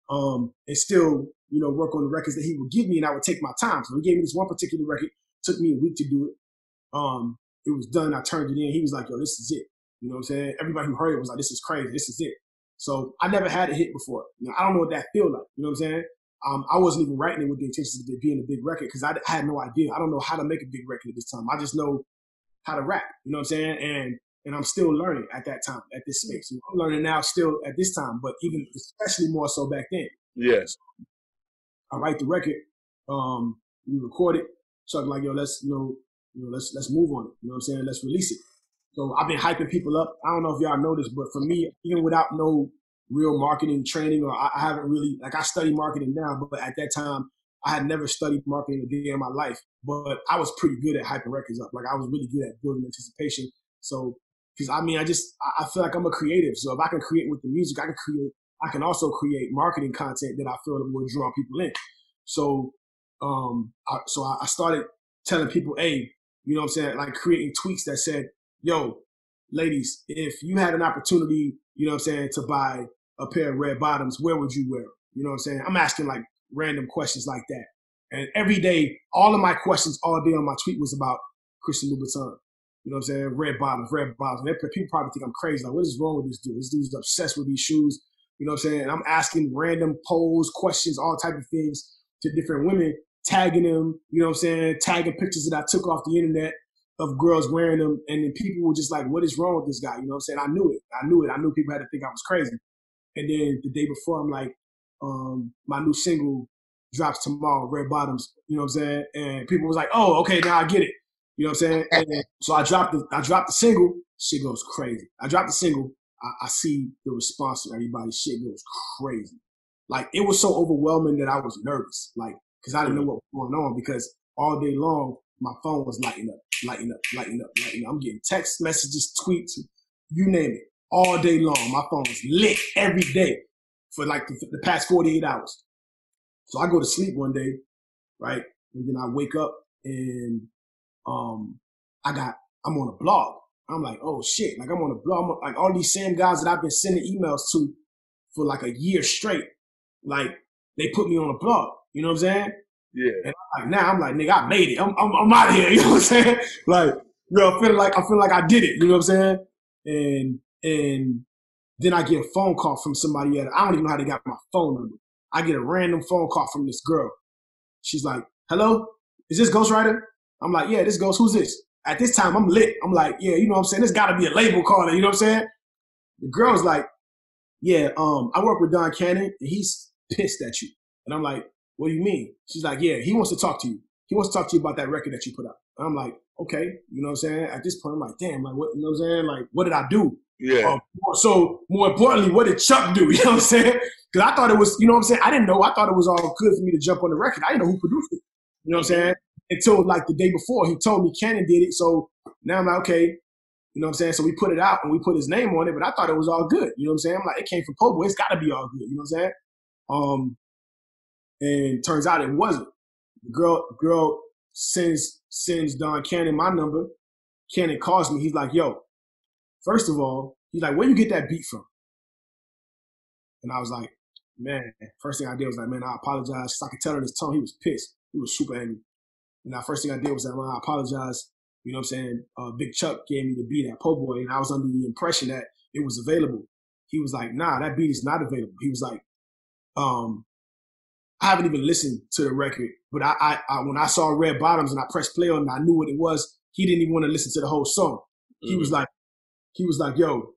and still, you know, work on the records that he would give me, and I would take my time. So he gave me this one particular record. Took me a week to do it. It was done. I turned it in. He was like, yo, this is it. You know what I'm saying? Everybody who heard it was like, this is crazy. This is it. So I never had a hit before. You know, I don't know what that feel like. You know what I'm saying? I wasn't even writing it with the intentions of it being a big record because I had no idea. I don't know how to make a big record at this time. I just know how to rap. You know what I'm saying? And I'm still learning at that time, at this space. You know, I'm learning now still at this time, but even especially more so back then. Yes. I write the record, we record it. Chuck like, yo, let's move on it. You know what I'm saying? Let's release it. So I've been hyping people up. I don't know if y'all know this, but for me, even without no real marketing training, or I haven't really, like I study marketing now, but at that time, I had never studied marketing a day in my life. But I was pretty good at hyping records up. Like I was really good at building anticipation. So, because I mean, I feel like I'm a creative. So if I can create with the music, I can also create marketing content that I feel that will draw people in. So, I started telling people, hey, you know what I'm saying? Like creating tweets that said, yo, ladies, if you had an opportunity, you know what I'm saying, to buy a pair of red bottoms, where would you wear them? You know what I'm saying? I'm asking like random questions like that. And every day, all of my questions all day on my tweet was about Christian Louboutin. You know what I'm saying? Red bottoms, red bottoms. And people probably think I'm crazy. Like, what is wrong with this dude? This dude's obsessed with these shoes. You know what I'm saying? And I'm asking random polls, questions, all type of things to different women, tagging them, you know what I'm saying? Tagging pictures that I took off the internet of girls wearing them. And then people were just like, what is wrong with this guy? You know what I'm saying? I knew it. I knew people had to think I was crazy. And then the day before, I'm like, my new single drops tomorrow, Red Bottoms, you know what I'm saying? And people was like, oh, okay, now I get it. You know what I'm saying? And so I dropped the single, shit goes crazy. I dropped the single, I see the response from everybody, shit goes crazy. Like, it was so overwhelming that I was nervous, like, because I didn't know what was going on, because all day long, my phone was lighting up. I'm getting text messages, tweets, you name it, all day long. My phone was lit every day for like the past 48 hours. So I go to sleep one day, right? And then I wake up and I'm on a blog. I'm like, oh shit, like I'm on a blog. Like all these same guys that I've been sending emails to for like a year straight, like they put me on a blog. You know what I'm saying? Yeah. And I'm like, nigga, I made it. I'm out of here. You know what I'm saying? Like, I feel like I did it. You know what I'm saying? And then I get a phone call from somebody else. I don't even know how they got my phone number. I get a random phone call from this girl. She's like, hello, is this Ghostwridah? I'm like, yeah, this Ghost. Who's this? At this time, I'm lit. I'm like, yeah, you know what I'm saying? There's got to be a label calling. You know what I'm saying? The girl's like, yeah, I work with Don Cannon, and he's pissed at you. And I'm like, what do you mean? She's like, yeah, he wants to talk to you. He wants to talk to you about that record that you put out. And I'm like, okay, you know what I'm saying? At this point, I'm like, damn, like, what, you know what I'm saying? Like, what did I do? Yeah. So more importantly, what did Chuck do? You know what I'm saying? Because I thought it was, you know what I'm saying? I didn't know. I thought it was all good for me to jump on the record. I didn't know who produced it. You know what I'm saying? Until like the day before, he told me Cannon did it. So now I'm like, okay, you know what I'm saying? So we put it out and we put his name on it, but I thought it was all good. You know what I'm saying? I'm like, it came from Pobo. It's got to be all good. You know what I'm saying? And turns out it wasn't. The girl sends Don Cannon my number. Cannon calls me. He's like, yo, first of all, he's like, where you get that beat from? And I was like, man, first thing I did was like, man, I apologize. So I could tell in his tone, he was pissed. He was super angry. And the first thing I did was like, man, I apologize. You know what I'm saying? Big Chuck gave me the beat at Po' Boy, and I was under the impression that it was available. He was like, nah, that beat is not available. He was like, I haven't even listened to the record, but I when I saw Red Bottoms and I pressed play on it, I knew what it was. He didn't even want to listen to the whole song. Mm-hmm. He was like, yo,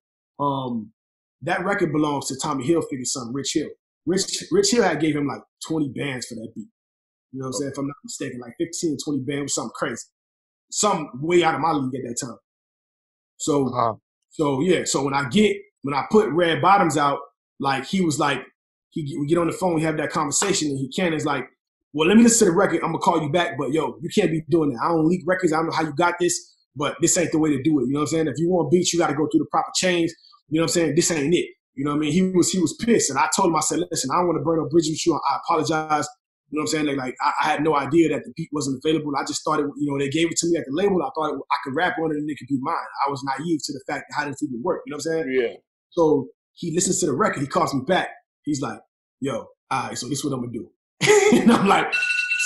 that record belongs to Tommy Hilfiger's son, Rich Hill. Rich Hill had gave him like 20 bands for that beat. You know what I'm saying? If I'm not mistaken, like 15, 20 bands, something crazy. Something way out of my league at that time. So when I put Red Bottoms out, like he was like, we get on the phone, we have that conversation, and Cannon's like, well, let me listen to the record. I'm gonna call you back, but yo, you can't be doing that. I don't leak records. I don't know how you got this, but this ain't the way to do it. You know what I'm saying? If you want beats, you got to go through the proper chains. You know what I'm saying? This ain't it. You know what I mean? He was pissed, and I told him, I said, listen, I don't want to burn no bridges with you. I apologize. You know what I'm saying? Like I had no idea that the beat wasn't available. I just thought it, you know, they gave it to me at the label. I thought I could rap on it and it could be mine. I was naive to the fact that how did it even work? You know what I'm saying? Yeah. So he listens to the record. He calls me back. He's like, yo, all right, so this is what I'm going to do. And I'm like,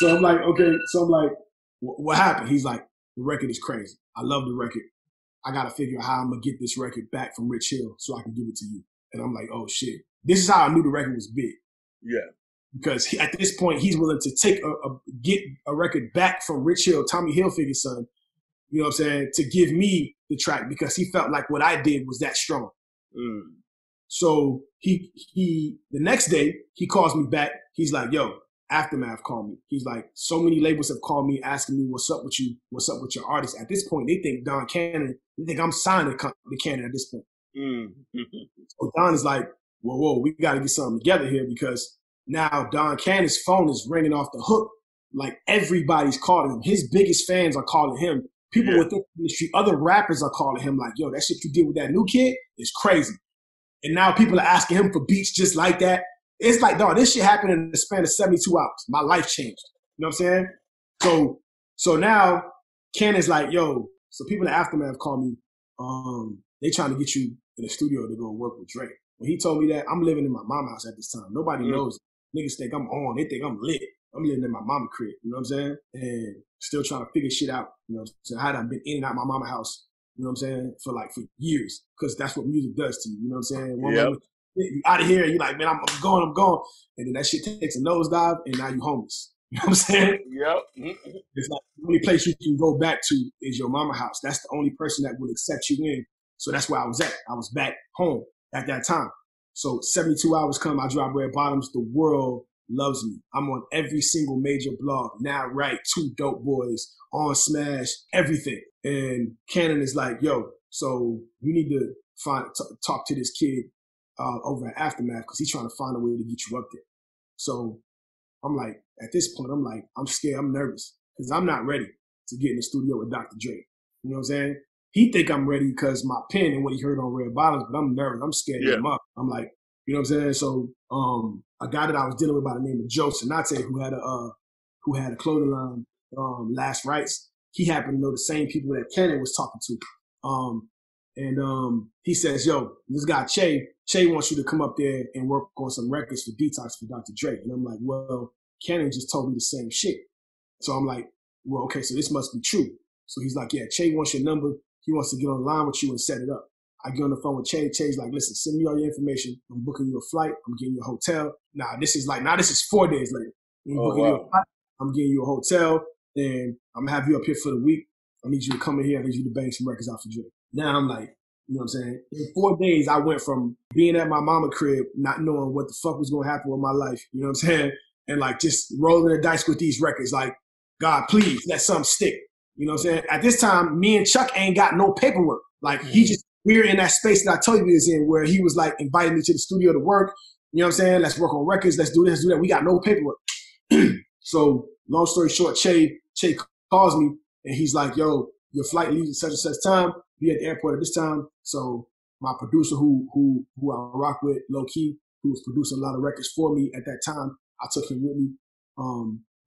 okay. So I'm like, what happened? He's like, the record is crazy. I love the record. I got to figure out how I'm going to get this record back from Rich Hill so I can give it to you. And I'm like, oh, shit. This is how I knew the record was big. Yeah. Because at this point, he's willing to get a record back from Rich Hill, Tommy Hilfiger's son, you know what I'm saying, to give me the track because he felt like what I did was that strong. Mm. So the next day, he calls me back. He's like, yo, Aftermath called me. He's like, so many labels have called me asking me what's up with you, what's up with your artist. At this point, they think Don Cannon, they think I'm signed to Cannon at this point. So Don is like, whoa, we got to get something together here, because now Don Cannon's phone is ringing off the hook. Like, everybody's calling him. His biggest fans are calling him. People within the industry, other rappers are calling him like, yo, that shit you did with that new kid is crazy. And now people are asking him for beats just like that. It's like, dog, this shit happened in the span of 72 hours. My life changed. You know what I'm saying? So now Cannon's like, yo, so people in the Aftermath call me. They trying to get you in the studio to go work with Drake. When he told me that, I'm living in my mama's house at this time. Nobody knows. Niggas think I'm on. They think I'm lit. I'm living in my mama crib. You know what I'm saying? And still trying to figure shit out. You know, so I had been in and out my mama house, you know what I'm saying, for years. Because that's what music does to you. You know what I'm saying? One moment, you out of here, and you're like, man, I'm going. And then that shit takes a nosedive, and now you homeless. You know what I'm saying? It's like the only place you can go back to is your mama house. That's the only person that will accept you in. So that's where I was at. I was back home at that time. So 72 hours come, I drop Red Bottoms. The world loves me. I'm on every single major blog. Now, right, Two Dope Boys, on Smash, everything. And Cannon is like, yo, so you need to talk to this kid over at Aftermath, because he's trying to find a way to get you up there. So I'm like, at this point, I'm scared, I'm nervous, because I'm not ready to get in the studio with Dr. Dre. You know what I'm saying? He think I'm ready because my pen and what he heard on Red Bottoms, but I'm nervous. I'm scared of him up. I'm like, you know what I'm saying? So a guy that I was dealing with by the name of Joe Sinate, who had a clothing line, Last Rights, he happened to know the same people that Cannon was talking to. He says, yo, this guy Che wants you to come up there and work on some records for Detox for Dr. Dre. And I'm like, well, Cannon just told me the same shit. So I'm like, well, okay, so this must be true. So he's like, yeah, Che wants your number. He wants to get on the line with you and set it up. I get on the phone with Che. Che's like, listen, send me all your information. I'm booking you a flight. I'm getting you a hotel. This is 4 days later. I'm booking you a flight. I'm getting you a hotel. And I'm going to have you up here for the week. I need you to come in here. I need you to bang some records out for Dre. Now I'm like, you know what I'm saying? In 4 days, I went from being at my mama crib, not knowing what the fuck was going to happen with my life. You know what I'm saying? And like just rolling the dice with these records. Like, God, please let something stick. You know what I'm saying? At this time, me and Chuck ain't got no paperwork. Like, we're in that space that I told you he was in, where he was like inviting me to the studio to work. You know what I'm saying? Let's work on records. Let's do this, do that. We got no paperwork. So long story short, Che calls me and he's like, yo, your flight leaves at such and such time. Be at the airport at this time. So my producer who I rock with, low key, who was producing a lot of records for me at that time, I took him with me.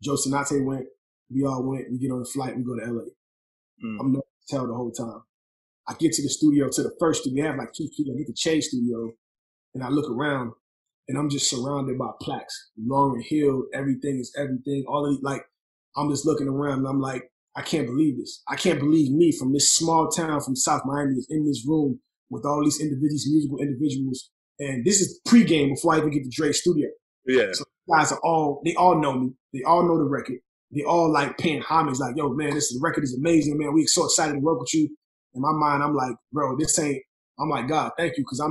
Joe Sinate went. We all went. We get on the flight. We go to LA. I'm nervous to tell the whole time. I get to the studio, to the first studio. We have like 2 studios. I get to Che studio, and I look around, and I'm just surrounded by plaques. Lauryn Hill, everything is everything. All of like, I'm just looking around, and I'm like, I can't believe this. I can't believe me from this small town from South Miami is in this room with all these musical individuals. And this is pregame before I even get to Dre's studio. Yeah. So guys they all know me. They all know the record. They all like paying homage, like, yo, man, the record is amazing, man. We're so excited to work with you. In my mind, I'm like, bro, I'm like, God, thank you. Cause I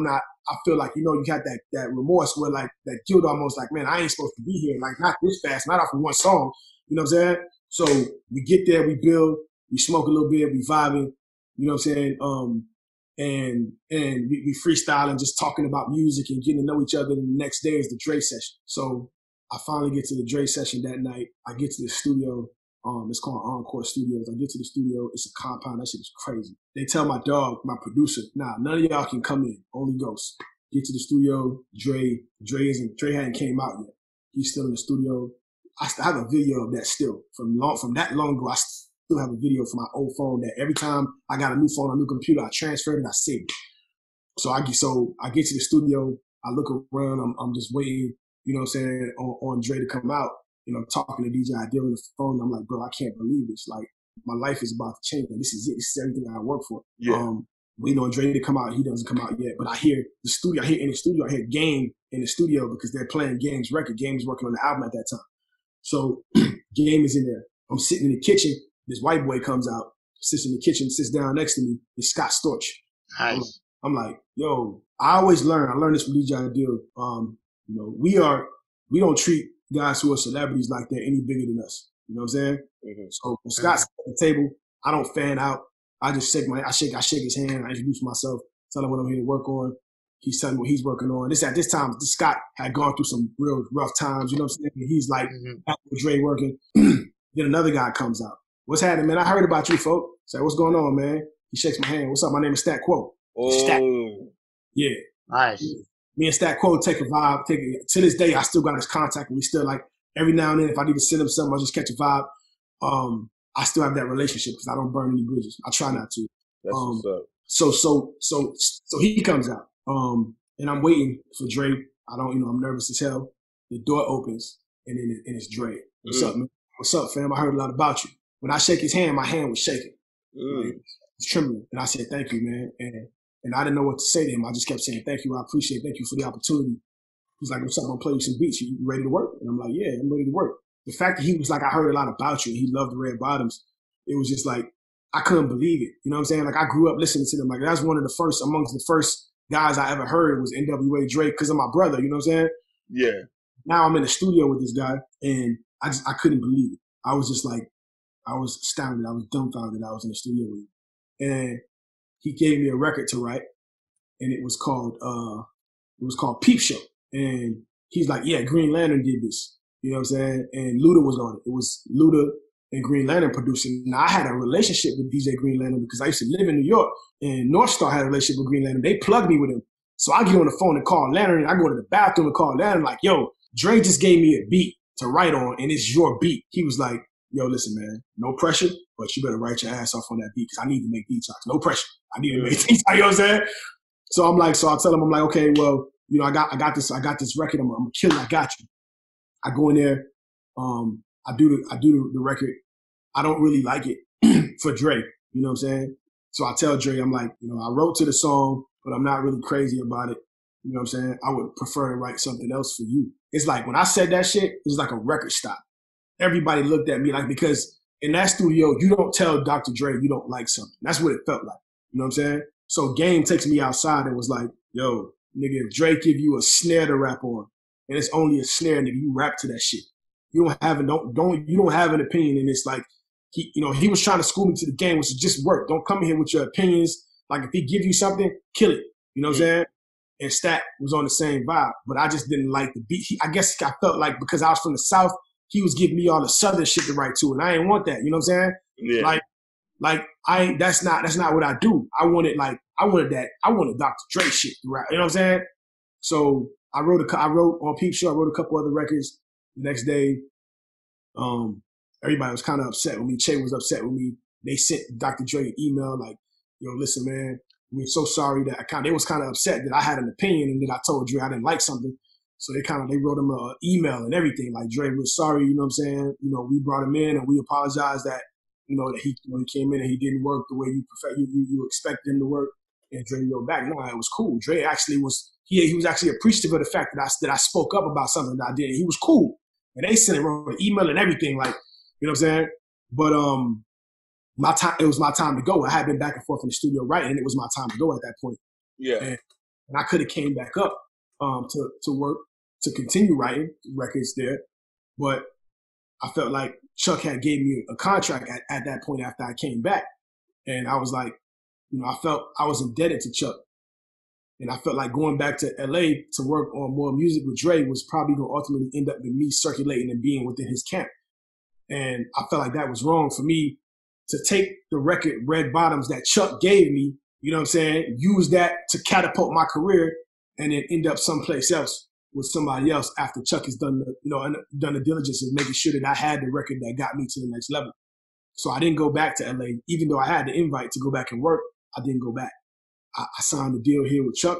feel like, you got that remorse where like that guilt almost like, man, I ain't supposed to be here. Like not this fast, not off of one song. You know what I'm saying? So we get there, we build, we smoke a little bit, we vibing, you know what I'm saying? And we freestyling, just talking about music and getting to know each other. And the next day is the Dre session. So I finally get to the Dre session that night. I get to the studio. It's called Encore Studios. I get to the studio. It's a compound. That shit is crazy. They tell my dog, my producer, nah, none of y'all can come in. Only Ghost. Get to the studio. Dre hadn't came out yet. He's still in the studio. I still have a video of that still from that long ago. I still have a video from my old phone that every time I got a new phone, a new computer, I transferred it, I saved it. So I get to the studio. I look around. I'm just waiting. You know what I'm saying, on Dre to come out, talking to DJ Ideal on the phone. I'm like, bro, I can't believe this. Like, my life is about to change. Like, this is it. This is everything I work for. Yeah. Waiting on Dre to come out. He doesn't come out yet. But I hear I hear Game in the studio because they're playing Game's record. Game is working on the album at that time. So Game is in there. I'm sitting in the kitchen. This white boy comes out, sits in the kitchen, sits down next to me. It's Scott Storch. Nice. I'm like, yo, I always learn. I learned this from DJ Ideal. We don't treat guys who are celebrities like they're any bigger than us. You know what I'm saying? So when Scott's at the table, I don't fan out. I just shake his hand. I introduce myself, tell him what I'm here to work on. He's telling me what he's working on. At this time, Scott had gone through some real rough times. You know what I'm saying? He's like, with Dre working. Then another guy comes out. What's happening, man? I heard about you, folk. Say, what's going on, man? He shakes my hand. What's up? My name is Stat Quo. Stat. Yeah. Nice. Me and Stat Quo take a vibe. To this day, I still got his contact. And we still like, every now and then, if I need to send him something, I'll just catch a vibe. I still have that relationship because I don't burn any bridges. I try not to. That's what's up. So he comes out. And I'm waiting for Dre. I'm nervous as hell. The door opens and it's Dre. What's up, man? What's up, fam? I heard a lot about you. When I shake his hand, my hand was shaking. It's trembling. And I said, thank you, man. And I didn't know what to say to him. I just kept saying, thank you. I appreciate it. Thank you for the opportunity. He's like, what's up? I'm going to play you some beats. You ready to work? And I'm like, yeah, I'm ready to work. The fact that he was like, I heard a lot about you and he loved the Red Bottoms, it was just like, I couldn't believe it. You know what I'm saying? Like, I grew up listening to them. Like, that's one of the first, amongst the first guys I ever heard was NWA Drake because of my brother. You know what I'm saying? Yeah. Now I'm in the studio with this guy and I couldn't believe it. I was just like, I was astounded. I was dumbfounded. I was in the studio with him. And he gave me a record to write and it was called Peep Show. And he's like, yeah, Green Lantern did this. You know what I'm saying? And Luda was on it. It was Luda and Green Lantern producing. Now, I had a relationship with DJ Green Lantern because I used to live in New York and North Star had a relationship with Green Lantern. They plugged me with him. So I get on the phone and call Lantern and I go to the bathroom and call Lantern like, yo, Dre just gave me a beat to write on and it's your beat. He was like, yo, listen, man, no pressure, but you better write your ass off on that beat because I need to make beat tracks. No pressure. I need to make beat tracks. You know what I'm saying? So I'm like, so I tell him, I'm like, okay, well, you know, I got this record. I'm gonna kill it. I got you. I go in there. I do the record. I don't really like it for Dre. You know what I'm saying? So I tell Dre, I'm like, you know, I wrote to the song, but I'm not really crazy about it. You know what I'm saying? I would prefer to write something else for you. It's like when I said that shit, it was like a record stop. Everybody looked at me like, because in that studio, you don't tell Dr. Dre you don't like something. That's what it felt like. You know what I'm saying? So Game takes me outside and was like, yo, nigga, if Dre give you a snare to rap on, and it's only a snare, nigga, you rap to that shit. You don't have an opinion, and it's like he was trying to school me to the game, which is just work. Don't come in here with your opinions. Like if he give you something, kill it. You know what I'm saying? And Stat was on the same vibe, but I just didn't like the beat. I guess I felt like because I was from the South, he was giving me all the Southern shit to write to, and I didn't want that. You know what I'm saying? Yeah. That's not what I do. I wanted Dr. Dre shit to rap. You know what I'm saying? So I wrote on Peep Show. I wrote a couple other records. The next day, everybody was kind of upset with me. Che was upset with me. They sent Dr. Dre an email like, yo, listen, man, we're so sorry that they was kind of upset that I had an opinion and that I told Dre I didn't like something. So they wrote him an email and everything like, Dre, we're sorry, you know what I'm saying? You know, we brought him in and we apologize that, you know, that he came in and he didn't work the way you expect him to work. And Dre wrote back, no, it was cool. Dre actually he was actually appreciative of the fact that I spoke up about something that I did. He was cool. And they sent him an email and everything, like, you know what I'm saying? But it was my time to go. I had been back and forth in the studio writing, and it was my time to go at that point. Yeah. And I could have came back up to work, to continue writing records there. But I felt like Chuck had gave me a contract at that point after I came back. And I was like, you know, I felt I was indebted to Chuck. And I felt like going back to LA to work on more music with Dre was probably going to ultimately end up with me circulating and being within his camp. And I felt like that was wrong for me to take the record Red Bottoms that Chuck gave me, you know what I'm saying, use that to catapult my career and then end up someplace else with somebody else after Chuck has done the diligence of making sure that I had the record that got me to the next level. So I didn't go back to LA. Even though I had the invite to go back and work, I didn't go back. I signed a deal here with Chuck,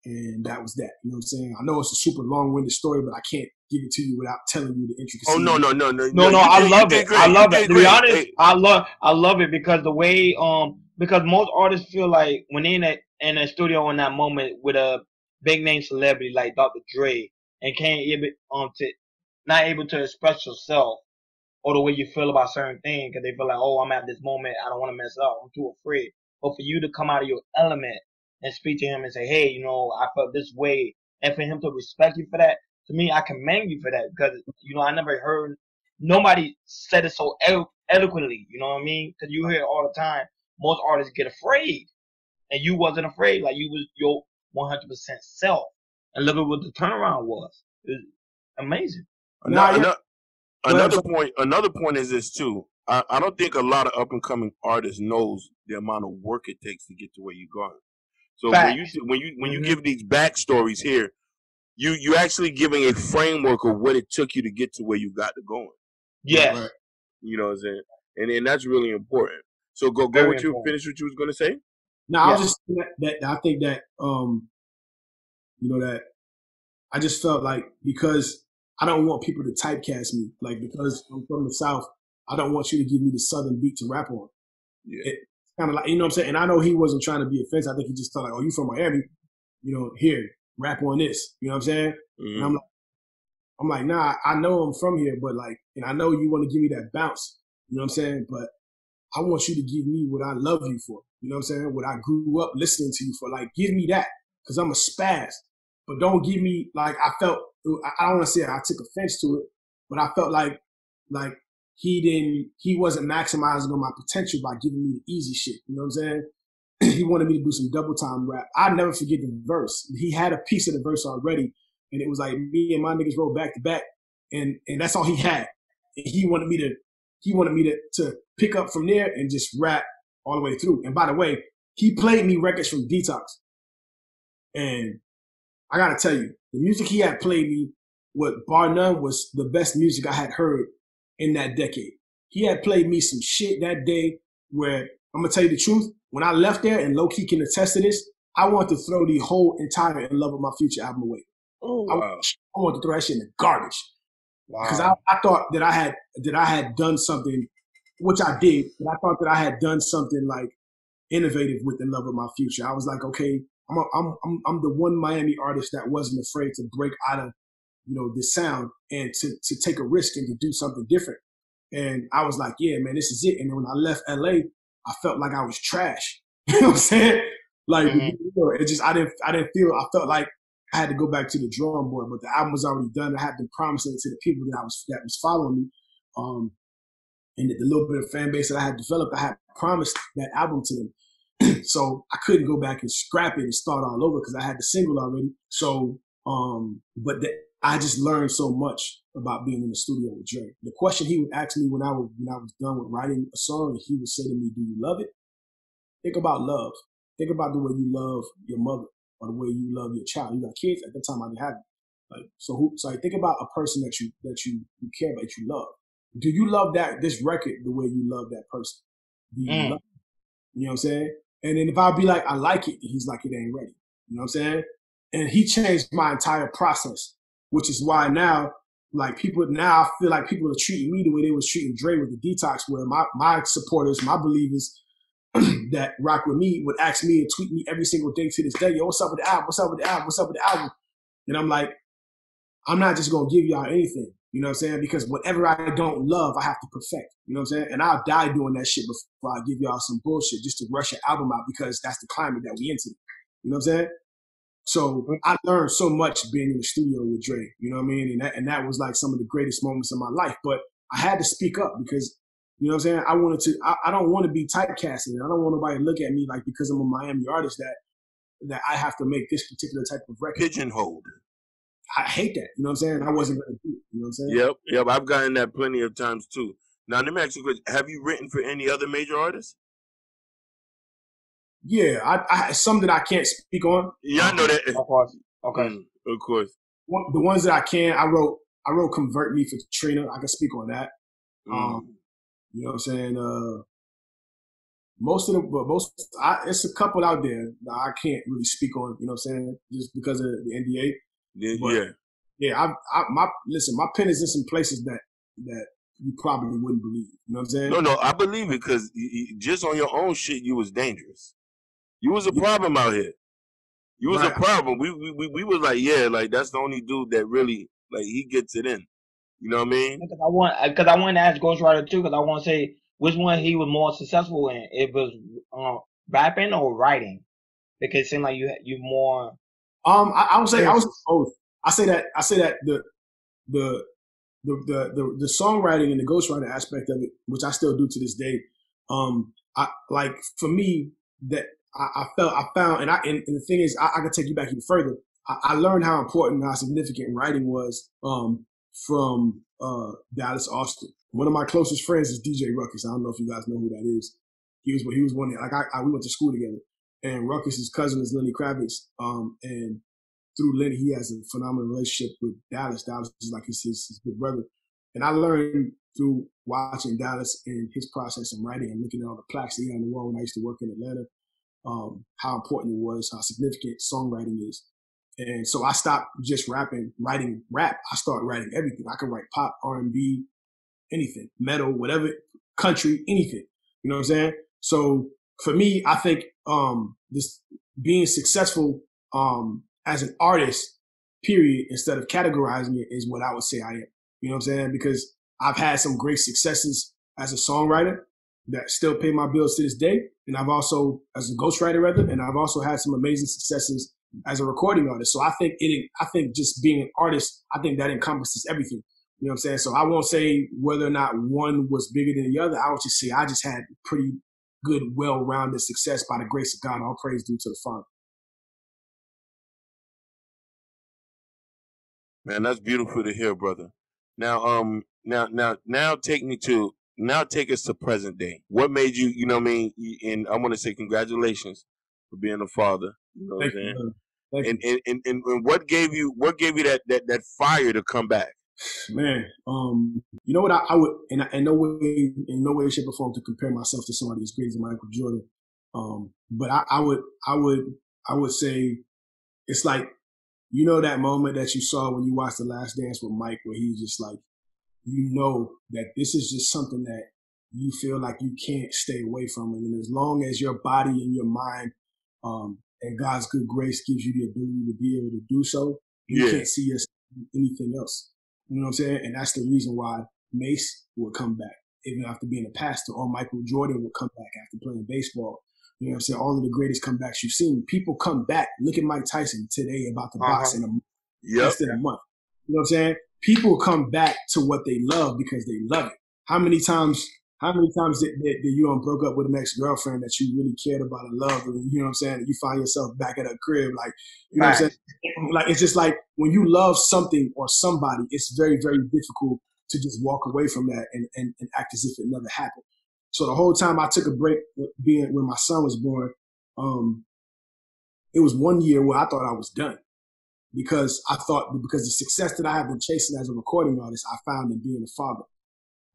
and that was that. You know what I'm saying? I know it's a super long-winded story, but I can't give it to you without telling you the intricacies. Oh no! I love it. I love it. To be honest, I love it because the way because most artists feel like when they're in a studio in that moment with a big name celebrity like Dr. Dre and not able to express yourself or the way you feel about certain things because they feel like, oh, I'm at this moment, I don't want to mess up, I'm too afraid. But for you to come out of your element and speak to him and say, hey, you know, I felt this way, and for him to respect you for that, to me, I commend you for that because I never heard nobody said it so eloquently. You know what I mean? Because you hear it all the time. Most artists get afraid, and you wasn't afraid. Like you was your 100% self, and look at what the turnaround was. It was amazing. Another point is this too. I don't think a lot of up and coming artists knows the amount of work it takes to get to where you're going. So Facts. when you give these backstories here, you actually giving a framework of what it took you to get to where you got to going. Yes. Right. You know what I'm saying? And that's really important. So go Very with you. Finish what you was gonna say. No, I was just that I think that that I just felt like because I don't want people to typecast me, like because I'm from the South, I don't want you to give me the Southern beat to rap on. Yeah. It's kind of like, you know what I'm saying? And I know he wasn't trying to be offensive. I think he just felt like, oh, you from Miami, here, rap on this. You know what I'm saying? Mm-hmm. And I'm like, nah, I know I'm from here, but like, and I know you want to give me that bounce. You know what I'm saying? But I want you to give me what I love you for. You know what I'm saying? What I grew up listening to you for. Like, give me that, because I'm a spaz. But don't give me, like, I don't want to say I took offense to it, but I felt like he wasn't maximizing on my potential by giving me the easy shit. You know what I'm saying? He wanted me to do some double time rap. I'll never forget the verse. He had a piece of the verse already, and it was like me and my niggas rolled back to back, and that's all he had. And he wanted me to pick up from there and just rap all the way through. And by the way, he played me records from Detox. And I gotta tell you, the music he had played me, what bar none was the best music I had heard in that decade. He had played me some shit that day where, I'm gonna tell you the truth, when I left there, and low-key can attest to this, I want to throw the whole entire In Love With My Future album away. Oh, wow. I want to throw that shit in the garbage. Wow. Because I thought that I had done something, which I did, but I thought that I had done something like innovative with In Love With My Future. I was like, okay, I'm the one Miami artist that wasn't afraid to break out of the sound and to take a risk and to do something different. And I was like, yeah, man, this is it. And then when I left LA, I felt like I was trash. You know what I'm saying? Like, it just, I felt like I had to go back to the drawing board, but the album was already done. I had been promising it to the people that was following me. And the little bit of fan base that I had developed, I had promised that album to them. So I couldn't go back and scrap it and start all over because I had the single already. So, I just learned so much about being in the studio with Dre. The question he would ask me when I was done with writing a song, he would say to me, "Do you love it?" Think about love. Think about the way you love your mother or the way you love your child. You got kids at the time. I didn't have it. So think about a person that you care about, that you love. Do you love this record the way you love that person? Do you love it? You know what I'm saying? And then if I'd be like, I like it, he's like, it ain't ready. You know what I'm saying? And he changed my entire process, which is why now, I feel like people are treating me the way they was treating Dre with the Detox, where my supporters, my believers that rock with me would ask me and tweet me every single day to this day, yo, what's up with the album? What's up with the album? What's up with the album? And I'm like, I'm not just going to give y'all anything. You know what I'm saying? Because whatever I don't love, I have to perfect. You know what I'm saying? And I'll die doing that shit before I give y'all some bullshit just to rush an album out, because that's the climate that we into. You know what I'm saying? So I learned so much being in the studio with Dre. You know what I mean? And that was like some of the greatest moments of my life. But I had to speak up because, you know what I'm saying? I don't want to be typecasted. I don't want nobody to look at me like, because I'm a Miami artist, that I have to make this particular type of record. Pigeonholed. I hate that. You know what I'm saying? I wasn't going to do it. You know what I'm saying? Yep. I've gotten that plenty of times too. Now, let me ask you a question. Have you written for any other major artists? Yeah, I some that I can't speak on. Yeah, I know that. Of course. Okay. Of course. The ones that I can, I wrote "Convert Me" for Trina. I can speak on that. You know what I'm saying? It's a couple out there that I can't really speak on. You know what I'm saying? Just because of the NDA. Yeah. My pen is in some places that you probably wouldn't believe. You know what I'm saying? No, I believe it, because just on your own shit, you was dangerous. You was a problem out here. You was a problem. We was like, like that's the only dude that really, like, he gets it in. You know what I mean? Because I want to ask Ghostwridah too, because I want to say which one he was more successful in. It was rapping or writing, because it seemed like you more. I would say I was both. I say that the songwriting and the ghostwriter aspect of it, which I still do to this day, I like for me that I found, and the thing is, I can take you back even further. I learned how important, how significant writing was from Dallas Austin. One of my closest friends is DJ Ruckus. I don't know if you guys know who that is. He was one that, like we went to school together, and Ruckus's cousin is Lenny Kravitz, and through Lenny, he has a phenomenal relationship with Dallas. Dallas is like his big brother. And I learned through watching Dallas and his process in writing and looking at all the plaques he had on the wall when I used to work in Atlanta, how important it was, how significant songwriting is. And so I stopped just writing rap. I started writing everything. I could write pop, R&B, anything, metal, whatever, country, anything. You know what I'm saying? So for me, I think this being successful as an artist, period, instead of categorizing it, is what I would say I am. You know what I'm saying? Because I've had some great successes as a songwriter that still pay my bills to this day. And I've also, as a ghostwriter rather, and I've also had some amazing successes as a recording artist. So I think just being an artist, I think that encompasses everything. You know what I'm saying? So I won't say whether or not one was bigger than the other. I would just say I just had pretty good, well-rounded success by the grace of God. All praise due to the Father. Man, that's beautiful to hear, brother. Now, now take us to present day. What made you, you know what I mean? And I want to say congratulations for being a father. You know what I'm saying? And what gave you that fire to come back? Man, you know what I would, in no way, shape, or form to compare myself to somebody as great as Michael Jordan. But I would say it's like, you know, that moment that you saw when you watched The Last Dance with Mike, where he's just like, you know that this is just something that you feel like you can't stay away from. And as long as your body and your mind, and God's good grace gives you the ability to be able to do so, you can't see yourself anything else. You know what I'm saying? And that's the reason why Mace would come back, even after being a pastor, or Michael Jordan would come back after playing baseball. You know what I'm saying? All of the greatest comebacks you've seen. People come back. Look at Mike Tyson today about to box in a month. Less than a month. You know what I'm saying? People come back to what they love because they love it. How many times did you broke up with an ex-girlfriend that you really cared about and loved, and you know what I'm saying, and you find yourself back at her crib, like, you know what I'm saying? Like, it's just like when you love something or somebody, it's very, very difficult to just walk away from that and act as if it never happened. So the whole time I took a break when my son was born, it was 1 year where I thought I was done. Because the success that I have been chasing as a recording artist, I found in being a father.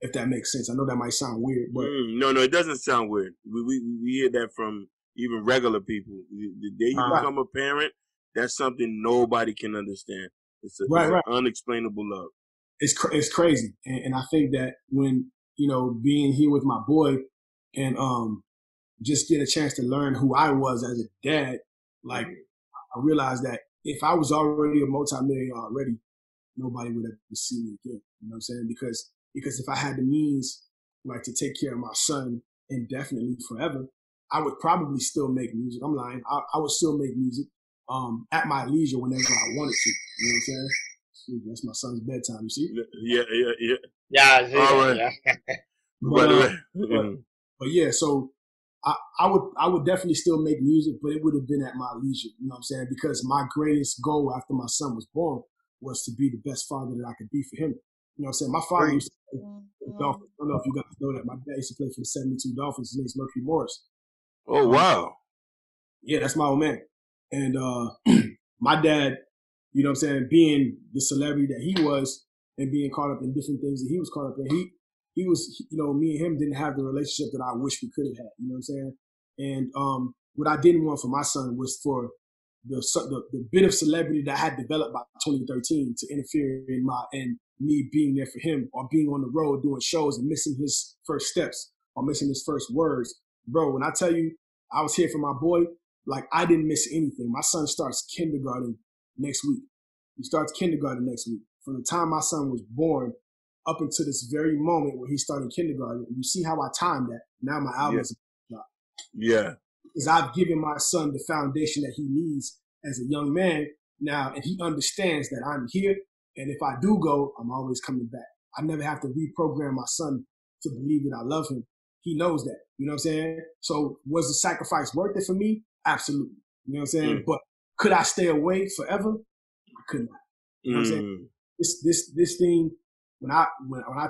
If that makes sense. I know that might sound weird, but no, it doesn't sound weird. We hear that from even regular people. The day you become a parent, that's something nobody can understand. It's an unexplainable love. It's crazy, and I think that when, you know, being here with my boy and just get a chance to learn who I was as a dad, like, I realized that if I was already a multimillionaire already, nobody would ever see me again. You know what I'm saying? Because if I had the means, like, to take care of my son indefinitely forever, I would probably still make music. I'm lying. I would still make music at my leisure whenever I wanted to. You know what I'm saying? That's my son's bedtime, you see? Yeah, I see. All right. Yeah. But yeah, so I would definitely still make music, but it would have been at my leisure. You know what I'm saying? Because my greatest goal after my son was born was to be the best father that I could be for him. You know what I'm saying? My father used to play for the Dolphins. I don't know if you guys know that. My dad used to play for the 72 Dolphins. His name's Mercury Morris. Oh, wow. Yeah, that's my old man. And my dad, you know what I'm saying, being the celebrity that he was and being caught up in different things that he was caught up in, he was, you know, me and him didn't have the relationship that I wish we could have had. You know what I'm saying? And what I didn't want for my son was for the bit of celebrity that I had developed by 2013 to interfere in me being there for him, or being on the road doing shows and missing his first steps or missing his first words. Bro, when I tell you I was here for my boy, like, I didn't miss anything. My son starts kindergarten next week. He starts kindergarten next week. From the time my son was born up until this very moment where he started kindergarten, you see how I timed that. Now my album is about. Yeah. Because I've given my son the foundation that he needs as a young man now, and he understands that I'm here, and if I do go, I'm always coming back. I never have to reprogram my son to believe that I love him. He knows that. You know what I'm saying? So was the sacrifice worth it for me? Absolutely. You know what I'm saying? But could I stay away forever? I could not. You know what I'm saying? This thing, when I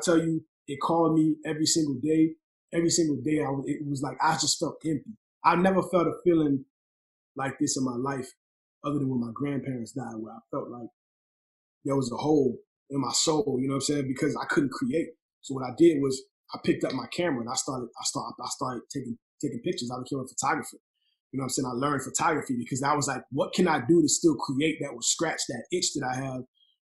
tell you, it called me every single day. Every single day, it was like I just felt empty. I never felt a feeling like this in my life, other than when my grandparents died, where I felt like there was a hole in my soul. You know what I'm saying? Because I couldn't create. So what I did was I picked up my camera and I started taking pictures. I became a photographer. You know what I'm saying? I learned photography because I was like, what can I do to still create that will scratch that itch that I have,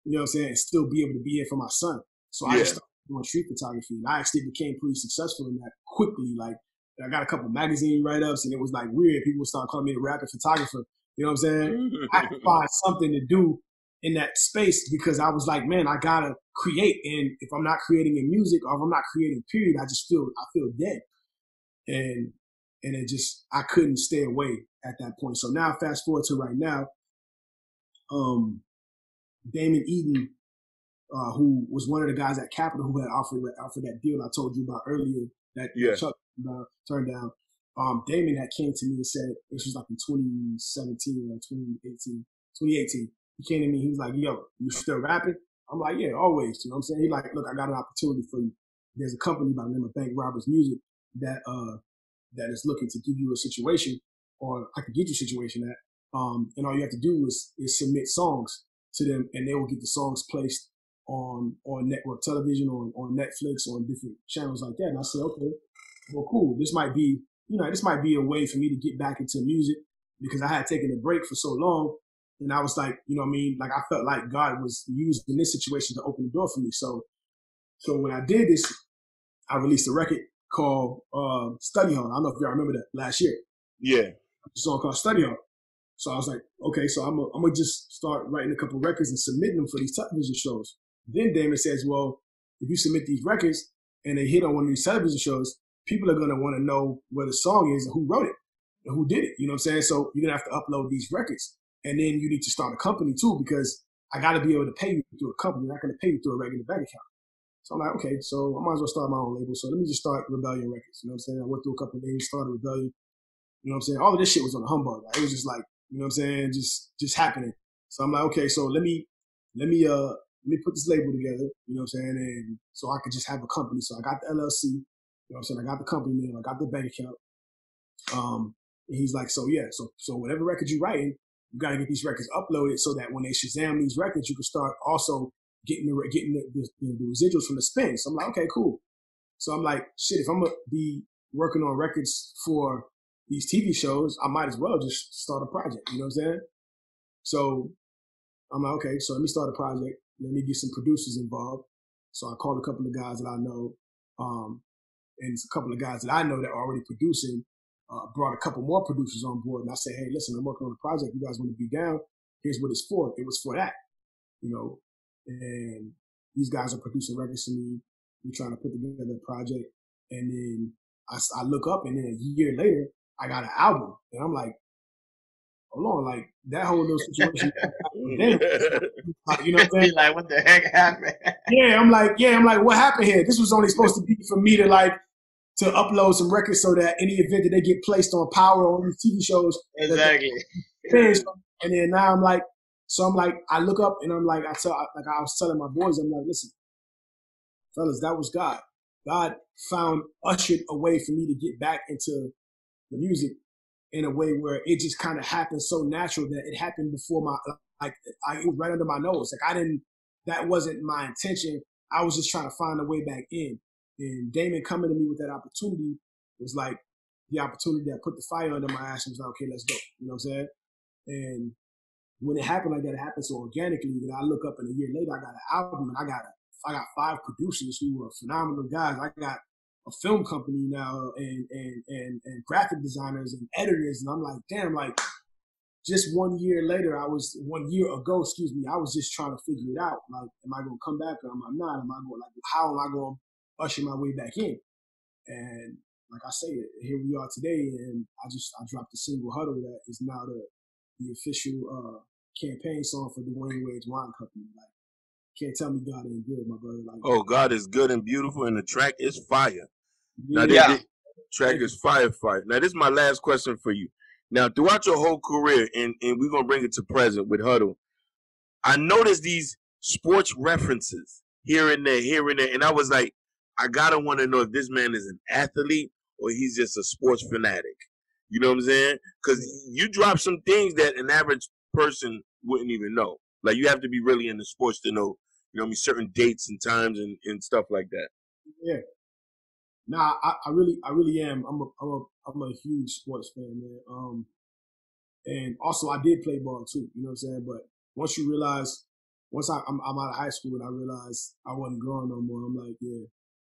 you know what I'm saying, and still be able to be here for my son. So I just started doing street photography, and I actually became pretty successful in that quickly. Like, I got a couple of magazine write-ups, and it was like weird. People started calling me the rapid photographer. You know what I'm saying? I had to find something to do in that space because I was like, man, I gotta create. And if I'm not creating in music or if I'm not creating, period, I feel dead. And it just, I couldn't stay away at that point. So now fast forward to right now, Damon Eden, who was one of the guys at Capitol who had offered that deal I told you about earlier that Chuck turned down. Damon had came to me and said, this was like in 2017 or 2018. He came to me, he was like, yo, you still rapping? I'm like, yeah, always. You know what I'm saying? He's like, look, I got an opportunity for you. There's a company by the name of Bank Robbers Music that is looking to give you a situation, or I could get you a situation that, and all you have to do is submit songs to them, and they will get the songs placed on network television, on Netflix, on different channels like that. And I said, okay, well, cool. This might be a way for me to get back into music because I had taken a break for so long. And I was like, you know what I mean? Like, I felt like God was using this situation to open the door for me. So when I did this, I released a record called Study Hall. I don't know if y'all remember that last year. Yeah. A song called Study Hall. So I was like, okay, so I'm gonna just start writing a couple records and submitting them for these television shows. Then Damon says, well, if you submit these records and they hit on one of these television shows, people are gonna want to know where the song is and who wrote it and who did it. You know what I'm saying? So you're gonna have to upload these records. And then you need to start a company too, because I gotta be able to pay you through a company. I'm not gonna pay you through a regular bank account. So I'm like, okay, so I might as well start my own label. So let me just start Rebellion Records. You know what I'm saying? I went through a couple of names, started Rebellion. You know what I'm saying? All of this shit was on the humbug. Like, it was just like, you know what I'm saying? Just happening. So I'm like, okay, so let me put this label together. You know what I'm saying? And so I could just have a company. So I got the LLC. You know what I'm saying? I got the company name. I got the bank account. And he's like, so yeah, so whatever record you're writing, you got to get these records uploaded so that when they Shazam these records, you can start also getting the residuals from the spin. So I'm like, okay, cool. So I'm like, shit, if I'm going to be working on records for these TV shows, I might as well just start a project. You know what I'm saying? So I'm like, okay, so let me start a project. Let me get some producers involved. So I called a couple of guys that I know, and a couple of guys that I know that are already producing. Brought a couple more producers on board, and I said, hey, listen, I'm working on a project. You guys want to be down? Here's what it's for. It was for that, you know. And these guys are producing records for me. We're trying to put together a project. And then I look up, and then a year later, I got an album. And I'm like, hold on, like, that whole little situation. You know what I'm saying? Like, what the heck happened? Yeah, I'm like, what happened here? This was only supposed to be for me to, like, to upload some records so that any event that they get placed on Power or on these TV shows. Exactly. And then now I'm like, I look up and I'm like, I was telling my boys, I'm like, listen, fellas, that was God. God ushered a way for me to get back into the music in a way where it just kind of happened so natural that it happened before it was right under my nose. Like, that wasn't my intention. I was just trying to find a way back in. And Damon coming to me with that opportunity was like the opportunity that put the fire under my ass and was like, okay, let's go. You know what I'm saying? And when it happened like that, it happened so organically that I look up and a year later, I got an album and I got 5 producers who were phenomenal guys. I got a film company now and graphic designers and editors. And I'm like, damn, like, just 1 year later, I was just trying to figure it out. Like, am I going to come back or am I not? How am I going to usher my way back in? And like I say, here we are today, and I dropped a single, Huddle, that is now the official campaign song for Dwayne Wade's wine company. Like, can't tell me God ain't good, my brother. Like, oh, God is good and beautiful, and the track is fire. Yeah. Now, the track is fire. Now, this is my last question for you. Now, throughout your whole career, and we're going to bring it to present with Huddle, I noticed these sports references here and there, and I was like, I gotta want to know if this man is an athlete or he's just a sports fanatic. You know what I'm saying? Because you drop some things that an average person wouldn't even know. Like, you have to be really into sports to know, you know what I mean, certain dates and times and stuff like that. Yeah. Nah, I really am. I'm a huge sports fan, man. And also I did play ball too. You know what I'm saying? But once I'm out of high school and I realized I wasn't growing no more, I'm like, yeah,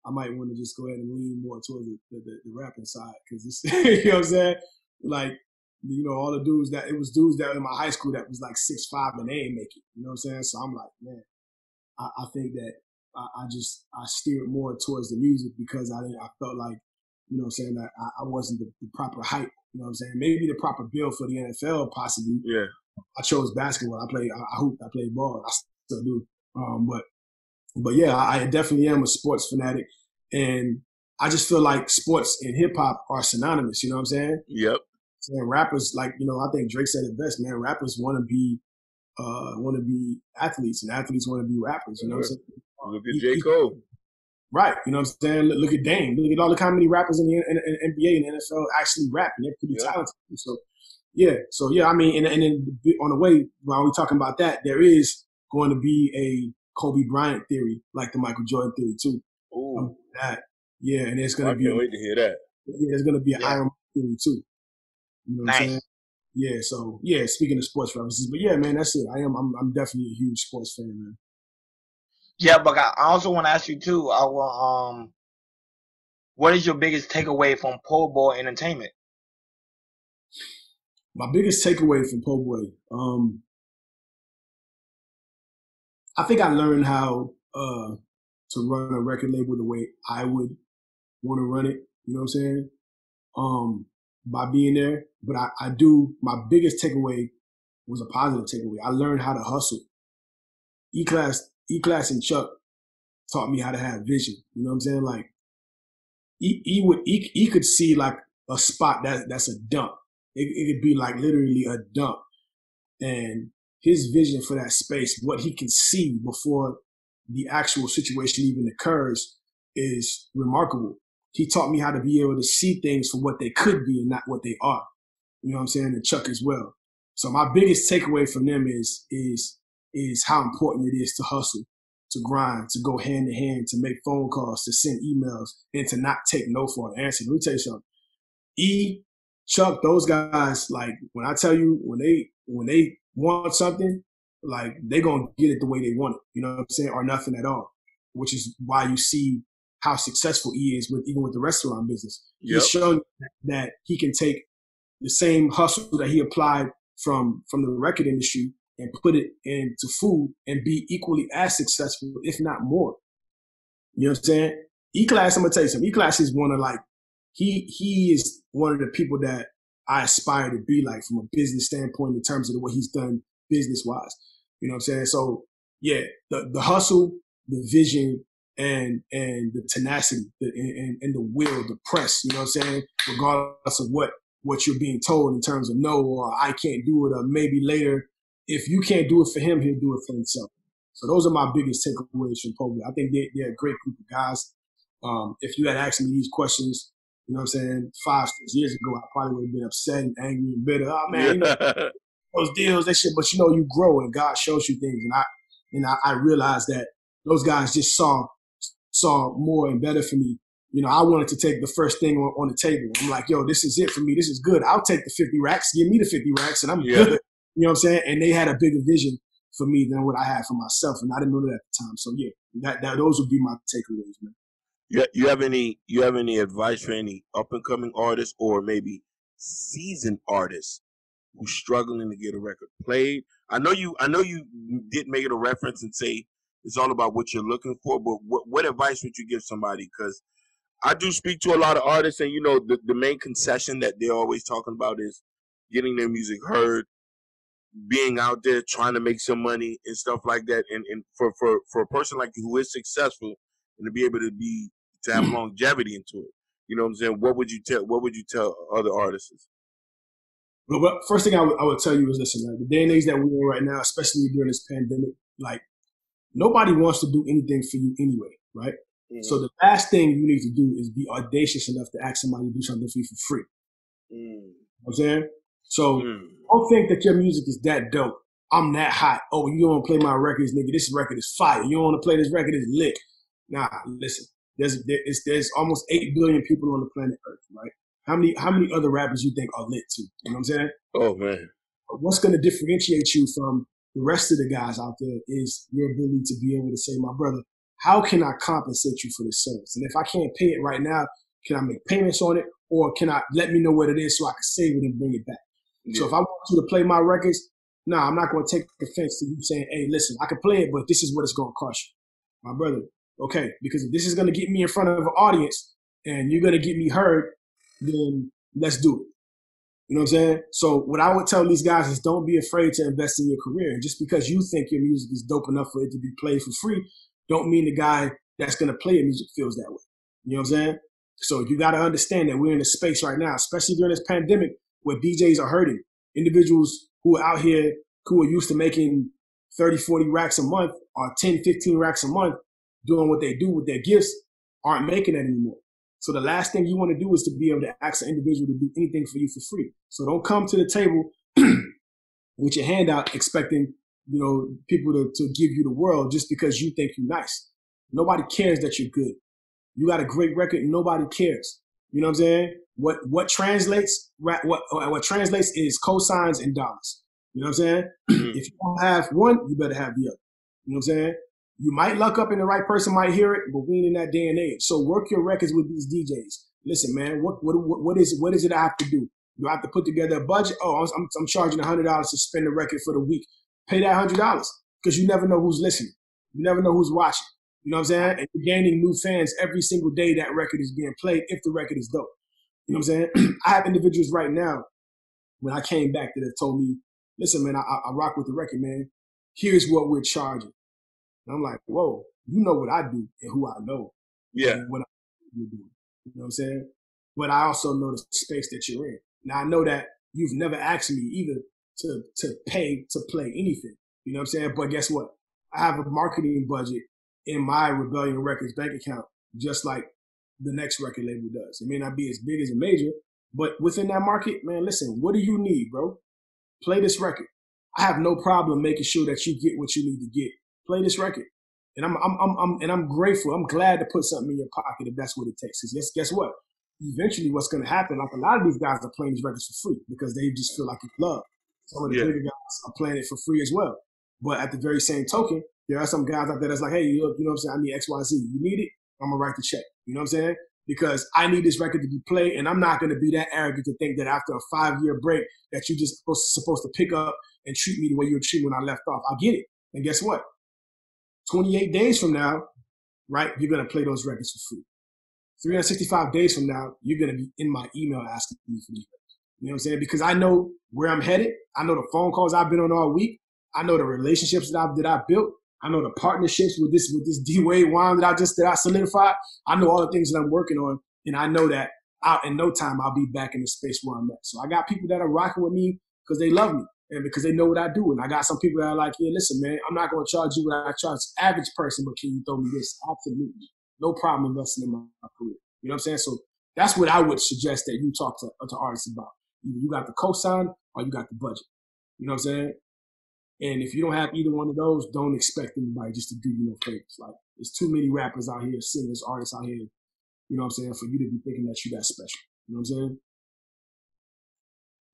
I might want to just go ahead and lean more towards the rapping side, because it's you know what I'm saying? Like, you know, all the dudes that in my high school that was like 6'5" and they ain't make it. You know what I'm saying? So I'm like, man, I think that I steered more towards the music because I felt like, you know what I'm saying, that I wasn't the proper height. You know what I'm saying? Maybe the proper build for the NFL, possibly. Yeah. I chose basketball. I hooped. I played ball. I still do. But yeah, I definitely am a sports fanatic, and I just feel like sports and hip hop are synonymous. You know what I'm saying? Yep. And rappers, like, you know, I think Drake said it best, man. Rappers want to be athletes, and athletes want to be rappers. You know what I'm saying? Look at J. Cole. Right. You know what I'm saying? Look at Dame. Look at all the comedy rappers in the NBA and the NFL actually rap, and they're pretty talented. So yeah. I mean, and then on the way, while we're talking about that, there is going to be a Kobe Bryant theory, like the Michael Jordan theory too. Ooh. That. Yeah, and it's going to be. I can't wait to hear that. Yeah, there's going to be an Iron Man theory too. You know what I'm saying? Yeah. So yeah, speaking of sports references, but yeah, man, that's it. I'm definitely a huge sports fan, man. Yeah, but I also want to ask you too. What is your biggest takeaway from Po' Boy Entertainment? My biggest takeaway from Po' Boy, I think I learned how to run a record label the way I would want to run it. You know what I'm saying? By being there, but I do. My biggest takeaway was a positive takeaway. I learned how to hustle. E-Class and Chuck taught me how to have vision. You know what I'm saying? Like, he could see like a spot that's a dump. It could be like literally a dump, and his vision for that space, what he can see before the actual situation even occurs, is remarkable. He taught me how to be able to see things for what they could be and not what they are. You know what I'm saying? And Chuck as well. So my biggest takeaway from them is how important it is to hustle, to grind, to go hand to hand, to make phone calls, to send emails, and to not take no for an answer. Let me tell you something. Chuck, those guys, like, when I tell you, when they want something, like, they're going to get it the way they want it. You know what I'm saying? Or nothing at all, which is why you see how successful he is even with the restaurant business. Yep. He's shown that he can take the same hustle that he applied from the record industry and put it into food and be equally as successful, if not more. You know what I'm saying? E-Class, I'm going to tell you something. E-Class is one of, like, he is one of the people that I aspire to be like from a business standpoint in terms of what he's done business-wise. You know what I'm saying? So, yeah, the hustle, the vision, and the tenacity, and the will, the press, you know what I'm saying? Regardless of what you're being told in terms of no, or I can't do it, or maybe later. If you can't do it for him, he'll do it for himself. So those are my biggest takeaways from Po' Boy. I think they're a great group of guys. If you had asked me these questions, you know what I'm saying, 5-6 years ago, I probably would have been upset and angry and bitter. Oh man, you know, those deals, that shit. But you know, you grow and God shows you things, and I realized that those guys just saw more and better for me. You know, I wanted to take the first thing on the table. I'm like, yo, this is it for me. This is good. I'll take the 50 racks. Give me the 50 racks, and I'm good. You know what I'm saying? And they had a bigger vision for me than what I had for myself, and I didn't know that at the time. So yeah, those would be my takeaways, man. You have any advice for any up and coming artists or maybe seasoned artists who's struggling to get a record played? I know you did make it a reference and say it's all about what you're looking for, but what advice would you give somebody? Because I do speak to a lot of artists, and you know the main concession that they're always talking about is getting their music heard. being out there trying to make some money and stuff like that, and for a person like you who is successful and to be able to have longevity into it, you know what I'm saying? What would you tell other artists? Well, first thing I would tell you is, listen, like, the day and age that we're in right now, especially during this pandemic, like, nobody wants to do anything for you anyway, right? Mm-hmm. So the last thing you need to do is be audacious enough to ask somebody to do something for you for free. Mm. You know what I'm saying? So don't think that your music is that dope. I'm that hot. Oh, you don't play my records, nigga. This record is fire. You don't want to play this record, it's lit. Nah, listen. There's almost 8 billion people on the planet Earth, right? How many other rappers you think are lit too? You know what I'm saying? Oh man. What's going to differentiate you from the rest of the guys out there is your ability to be able to say, my brother, how can I compensate you for this service? And if I can't pay it right now, can I make payments on it? Or can I let me know what it is so I can save it and bring it back? Yeah. So if I want you to play my records, I'm not going to take offense to you saying, hey, listen, I can play it, but this is what it's going to cost you. My brother, okay, because if this is going to get me in front of an audience and you're going to get me heard, then let's do it. You know what I'm saying? So what I would tell these guys is don't be afraid to invest in your career. And just because you think your music is dope enough for it to be played for free, don't mean the guy that's going to play your music feels that way. You know what I'm saying? So you got to understand that we're in a space right now, especially during this pandemic, where DJs are hurting. Individuals who are out here, who are used to making 30, 40 racks a month or 10, 15 racks a month, doing what they do with their gifts, aren't making that anymore. So the last thing you want to do is to be able to ask an individual to do anything for you for free. So don't come to the table with your hand out expecting, people to give you the world just because you think you're nice. Nobody cares that you're good. You got a great record and nobody cares. You know what I'm saying? What translates is cosigns and dollars. You know what I'm saying? If you don't have one, you better have the other. You know what I'm saying? You might luck up and the right person might hear it, but we ain't in that day and age. So work your records with these DJs. Listen, man, what is it I have to do? Do I have to put together a budget? Oh, I'm charging $100 to spin the record for the week. Pay that $100 because you never know who's listening. You never know who's watching. You know what I'm saying? And you're gaining new fans every single day that record is being played if the record is dope. You know what I'm saying? I have individuals right now, when I came back, that have told me, listen, man, I rock with the record, man. Here's what we're charging. And I'm like, whoa, you know what I do and who I know. Yeah. And what you're doing. You know what I'm saying? But I also know the space that you're in. Now, I know that you've never asked me either to pay to play anything. You know what I'm saying? But guess what? I have a marketing budget in my Rebellion Records bank account, just like the next record label does. It may not be as big as a major, but within that market, man, listen, what do you need, bro? Play this record. I have no problem making sure that you get what you need to get. Play this record. And I'm grateful. I'm glad to put something in your pocket if that's what it takes. Because guess what? Eventually what's going to happen, like a lot of these guys are playing these records for free because they just feel like it's love. Some of the bigger guys are playing it for free as well. But at the very same token, there are some guys out there that's like, hey, you know what I'm saying? I need XYZ. You need it? I'm going to write the check. You know what I'm saying? Because I need this record to be played, and I'm not going to be that arrogant to think that after a 5-year break that you're just supposed to pick up and treat me the way you were treated when I left off. I get it. And guess what? 28 days from now, right, you're going to play those records for free. 365 days from now, you're going to be in my email asking me for these records. You know what I'm saying? Because I know where I'm headed. I know the phone calls I've been on all week. I know the relationships that I built. I know the partnerships with this D-Wade wine that I solidified. I know all the things that I'm working on, and I know that in no time I'll be back in the space where I'm at. So I got people that are rocking with me because they love me and because they know what I do. And I got some people that are like, yeah, listen, man, I'm not going to charge you what I charge average person, but can you throw me this? Absolutely. No problem investing in my career. You know what I'm saying? So that's what I would suggest that you talk to artists about. Either you got the cosign or you got the budget. You know what I'm saying? And if you don't have either one of those, don't expect anybody just to do you no favors. Like, there's too many rappers out here, singers, artists out here, you know what I'm saying, for you to be thinking that you that special. You know what I'm saying?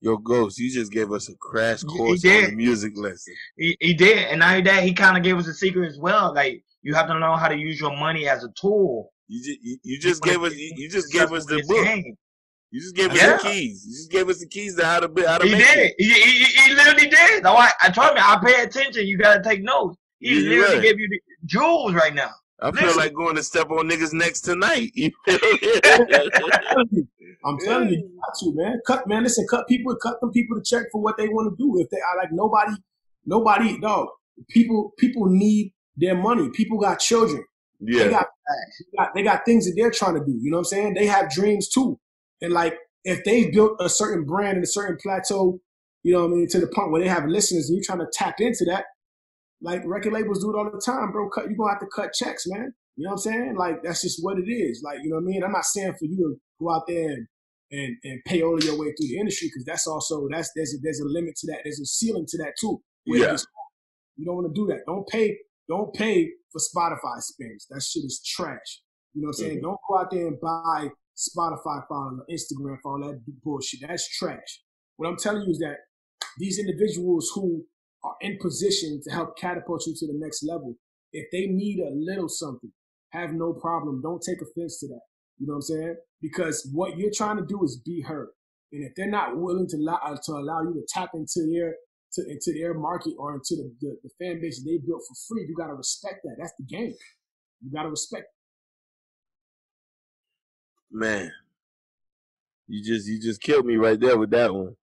Yo, Ghost, you just gave us a crash course on the music lesson. He did. And not only that, he kind of gave us a secret as well. Like, you have to know how to use your money as a tool. You just gave us the book. Game. You just gave us the keys. You just gave us the keys to how to make it. He literally did. No, I told me, I pay attention. You got to take notes. He literally gave you the jewels right now. I feel like going to step on niggas' necks tonight. You feel me? I'm telling you, you got to, man. Listen, cut them people to check for what they want to do. If they are like nobody, dog. People need their money. People got children. Yeah. They got things that they're trying to do. You know what I'm saying? They have dreams too. And like, if they built a certain brand and a certain plateau, you know what I mean, to the point where they have listeners and you're trying to tap into that, like record labels do it all the time, bro. You're going to have to cut checks, man. You know what I'm saying? Like, that's just what it is. Like, you know what I mean? I'm not saying for you to go out there and pay all of your way through the industry, because that's also, there's a limit to that. There's a ceiling to that too. Yeah. You don't want to do that. Don't pay for Spotify spins. That shit is trash. You know what I'm saying? Don't go out there and buy Spotify followers or Instagram for all that bullshit. That's trash. What I'm telling you is that these individuals who are in position to help catapult you to the next level, if they need a little something, have no problem. Don't take offense to that. You know what I'm saying? Because what you're trying to do is be heard. And if they're not willing to allow you to tap into their market or into the fan base that they built for free, you got to respect that. That's the game. You got to respect it. Man, you just killed me right there with that one.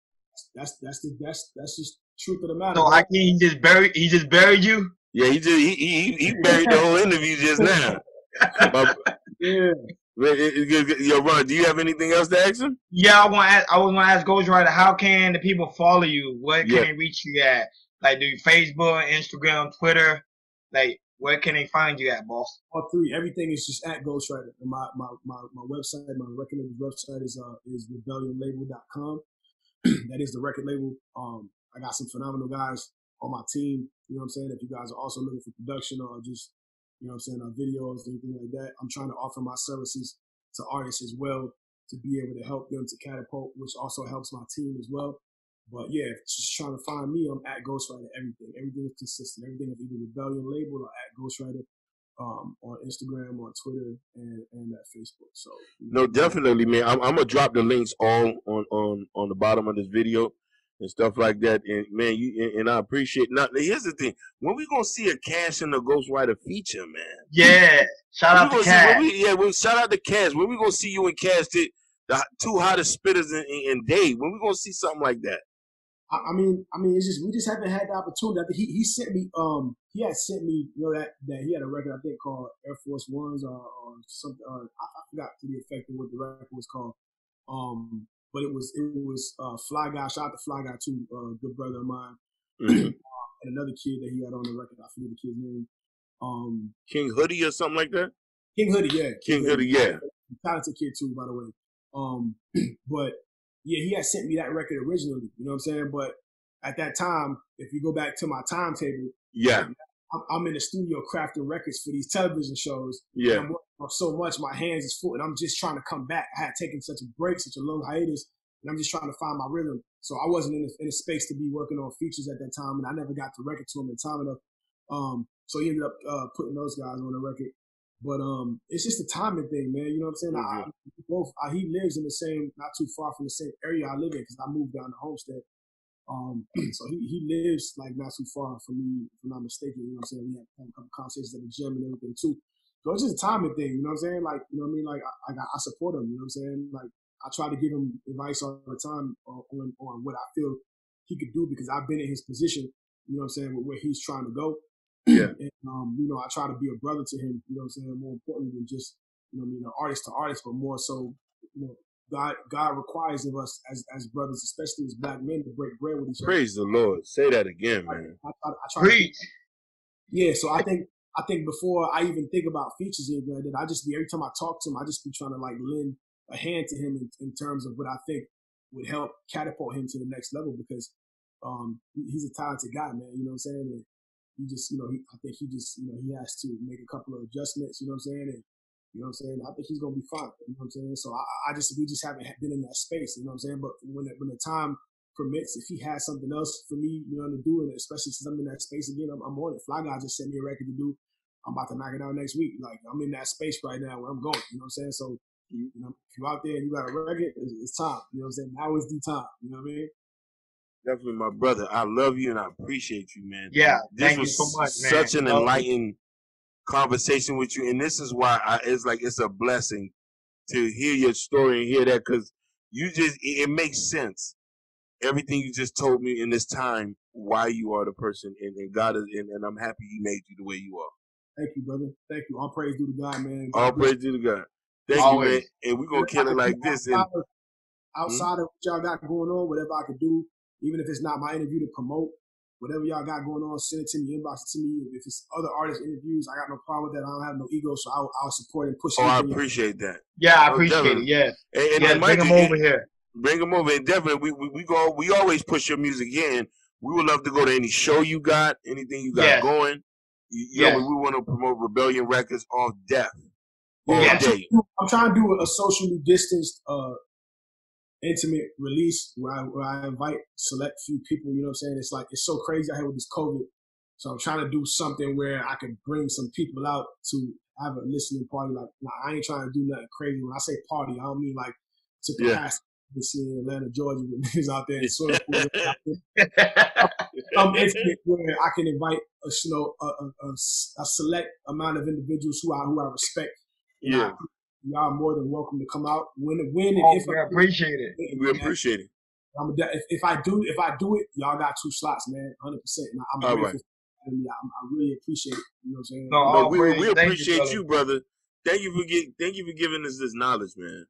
That's just truth of the matter. So I can he just buried you? Yeah, he buried the whole interview just now. Yeah. Yo, Ron, do you have anything else to ask him? Yeah, I was gonna ask Ghostwridah, how can the people follow you? Where can they reach you at? Like, do you Facebook, Instagram, Twitter? Like, where can they find you at, boss? All three. Everything is just at Ghostwridah. And my website, my record label website is rebellionlabel.com. That is the record label. I got some phenomenal guys on my team. You know what I'm saying? If you guys are also looking for production or just, you know what I'm saying, videos, anything like that, I'm trying to offer my services to artists as well to be able to help them to catapult, which also helps my team as well. But yeah, just trying to find me, I'm at Ghostwridah. Everything is consistent. Everything is either Rebellion Label or at Ghostwridah. On Instagram, on Twitter, and at Facebook. So no, definitely, man. I'm gonna drop the links all on the bottom of this video and stuff like that. And man, and I appreciate. Now, here's the thing: when we gonna see a Cash and the Ghostwridah feature, man? Yeah, shout out to Cash. Shout out to Cash. When we gonna see you and Cash, the two hottest spitters in Dave? When we gonna see something like that? I mean, it's just we just haven't had the opportunity. I think he sent me, he had sent me, you know, that he had a record I think called Air Force Ones or something. I forgot to the effect of what the record was called. But it was Fly Guy. Shout out to Fly Guy too, good brother of mine, and another kid that he had on the record. I forget the kid's name. King Hoodie or something like that. King Hoodie, yeah. King Hoodie, yeah. Talented kid too, by the way. But yeah, he had sent me that record originally, you know what I'm saying? But at that time, if you go back to my timetable, I'm in the studio crafting records for these television shows. Yeah. I'm working on so much, my hands is full, and I'm just trying to come back. I had taken such a break, such a long hiatus, and I'm just trying to find my rhythm. So I wasn't in a space to be working on features at that time, and I never got the record to him in time enough. So he ended up putting those guys on the record. But it's just a timing thing, man. You know what I'm saying? He lives in the same, not too far from the same area I live in, because I moved down to Homestead. So he lives like not too far from me, if I'm not mistaken. You know what I'm saying? We had a couple conversations at the gym and everything too. So it's just a timing thing. You know what I'm saying? Like, you know what I mean? Like I support him. You know what I'm saying? Like I try to give him advice all the time on what I feel he could do, because I've been in his position. You know what I'm saying? With where he's trying to go. Yeah. And, you know, I try to be a brother to him, you know what I'm saying, more importantly than just, you know what I mean, an artist to artist, but more so, you know, God requires of us as brothers, especially as black men, to break bread with each other. Praise the Lord. Say that again, man. I try yeah, so I think before I even think about features, that I just be, every time I talk to him, I just be trying to like lend a hand to him in terms of what I think would help catapult him to the next level, because he's a talented guy, man, you know what I'm saying? And he just, you know, I think he just, you know, he has to make a couple of adjustments, you know what I'm saying? And, you know what I'm saying? I think he's going to be fine, you know what I'm saying? So we just haven't been in that space, you know what I'm saying? But when the time permits, if he has something else for me, you know, to do, and especially since I'm in that space again, I'm on it. Fly Guy just sent me a record to do. I'm about to knock it out next week. Like, I'm in that space right now where I'm going, you know what I'm saying? So, you know, if you're out there and you got a record, it's time, you know what I'm saying? Now is the time, you know what I mean? Definitely, my brother. I love you and I appreciate you, man. Yeah, this thank was you so much, man. Such an enlightening conversation with you, and this is why it's a blessing to hear your story and hear that, because it makes sense. Everything you just told me in this time, why you are the person, and God is, and I'm happy He made you the way you are. Thank you, brother. Thank you. All praise due to God, man. All praise due to God. Thank you, man. And we're gonna kill it like this. Outside of what y'all got going on, whatever I could do, even if it's not my interview to promote, whatever y'all got going on, send it to me, inbox it to me. If it's other artist interviews, I got no problem with that. I don't have no ego, so I'll support and push it. Oh, I appreciate that. Yeah, I appreciate it. Yeah. And bring them over here. Bring them over. And definitely, we always push your music here, and we would love to go to any show you got, anything you got going. You know, we want to promote Rebellion Records off death. I'm trying to do a socially distanced, intimate release where I invite select few people. You know what I'm saying? It's like, it's so crazy out here with this COVID. So I'm trying to do something where I can bring some people out to have a listening party. Like, I ain't trying to do nothing crazy. When I say party, I don't mean like to capacity. In Atlanta, Georgia, with niggas out there in swimming pools. I'm intimate where I can invite a select amount of individuals who I respect. Yeah, y'all are more than welcome to come out. When and if we appreciate it. We appreciate it. If I do it, y'all got 2 slots, man, 100%. I'm grateful. Right. I really appreciate it. You know what I'm saying? We appreciate you, brother. Thank you for giving us this knowledge, man.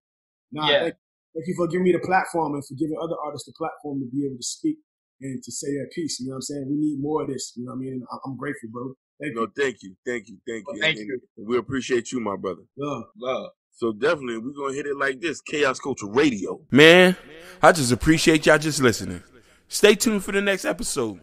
Thank you for giving me the platform and for giving other artists the platform to be able to speak and to say their piece. You know what I'm saying? We need more of this. You know what I mean? I'm grateful, bro. Thank you. Thank you. We appreciate you, my brother. Love. So definitely, we're going to hit it like this. Chaos Culture Radio. Man, I just appreciate y'all just listening. Stay tuned for the next episode.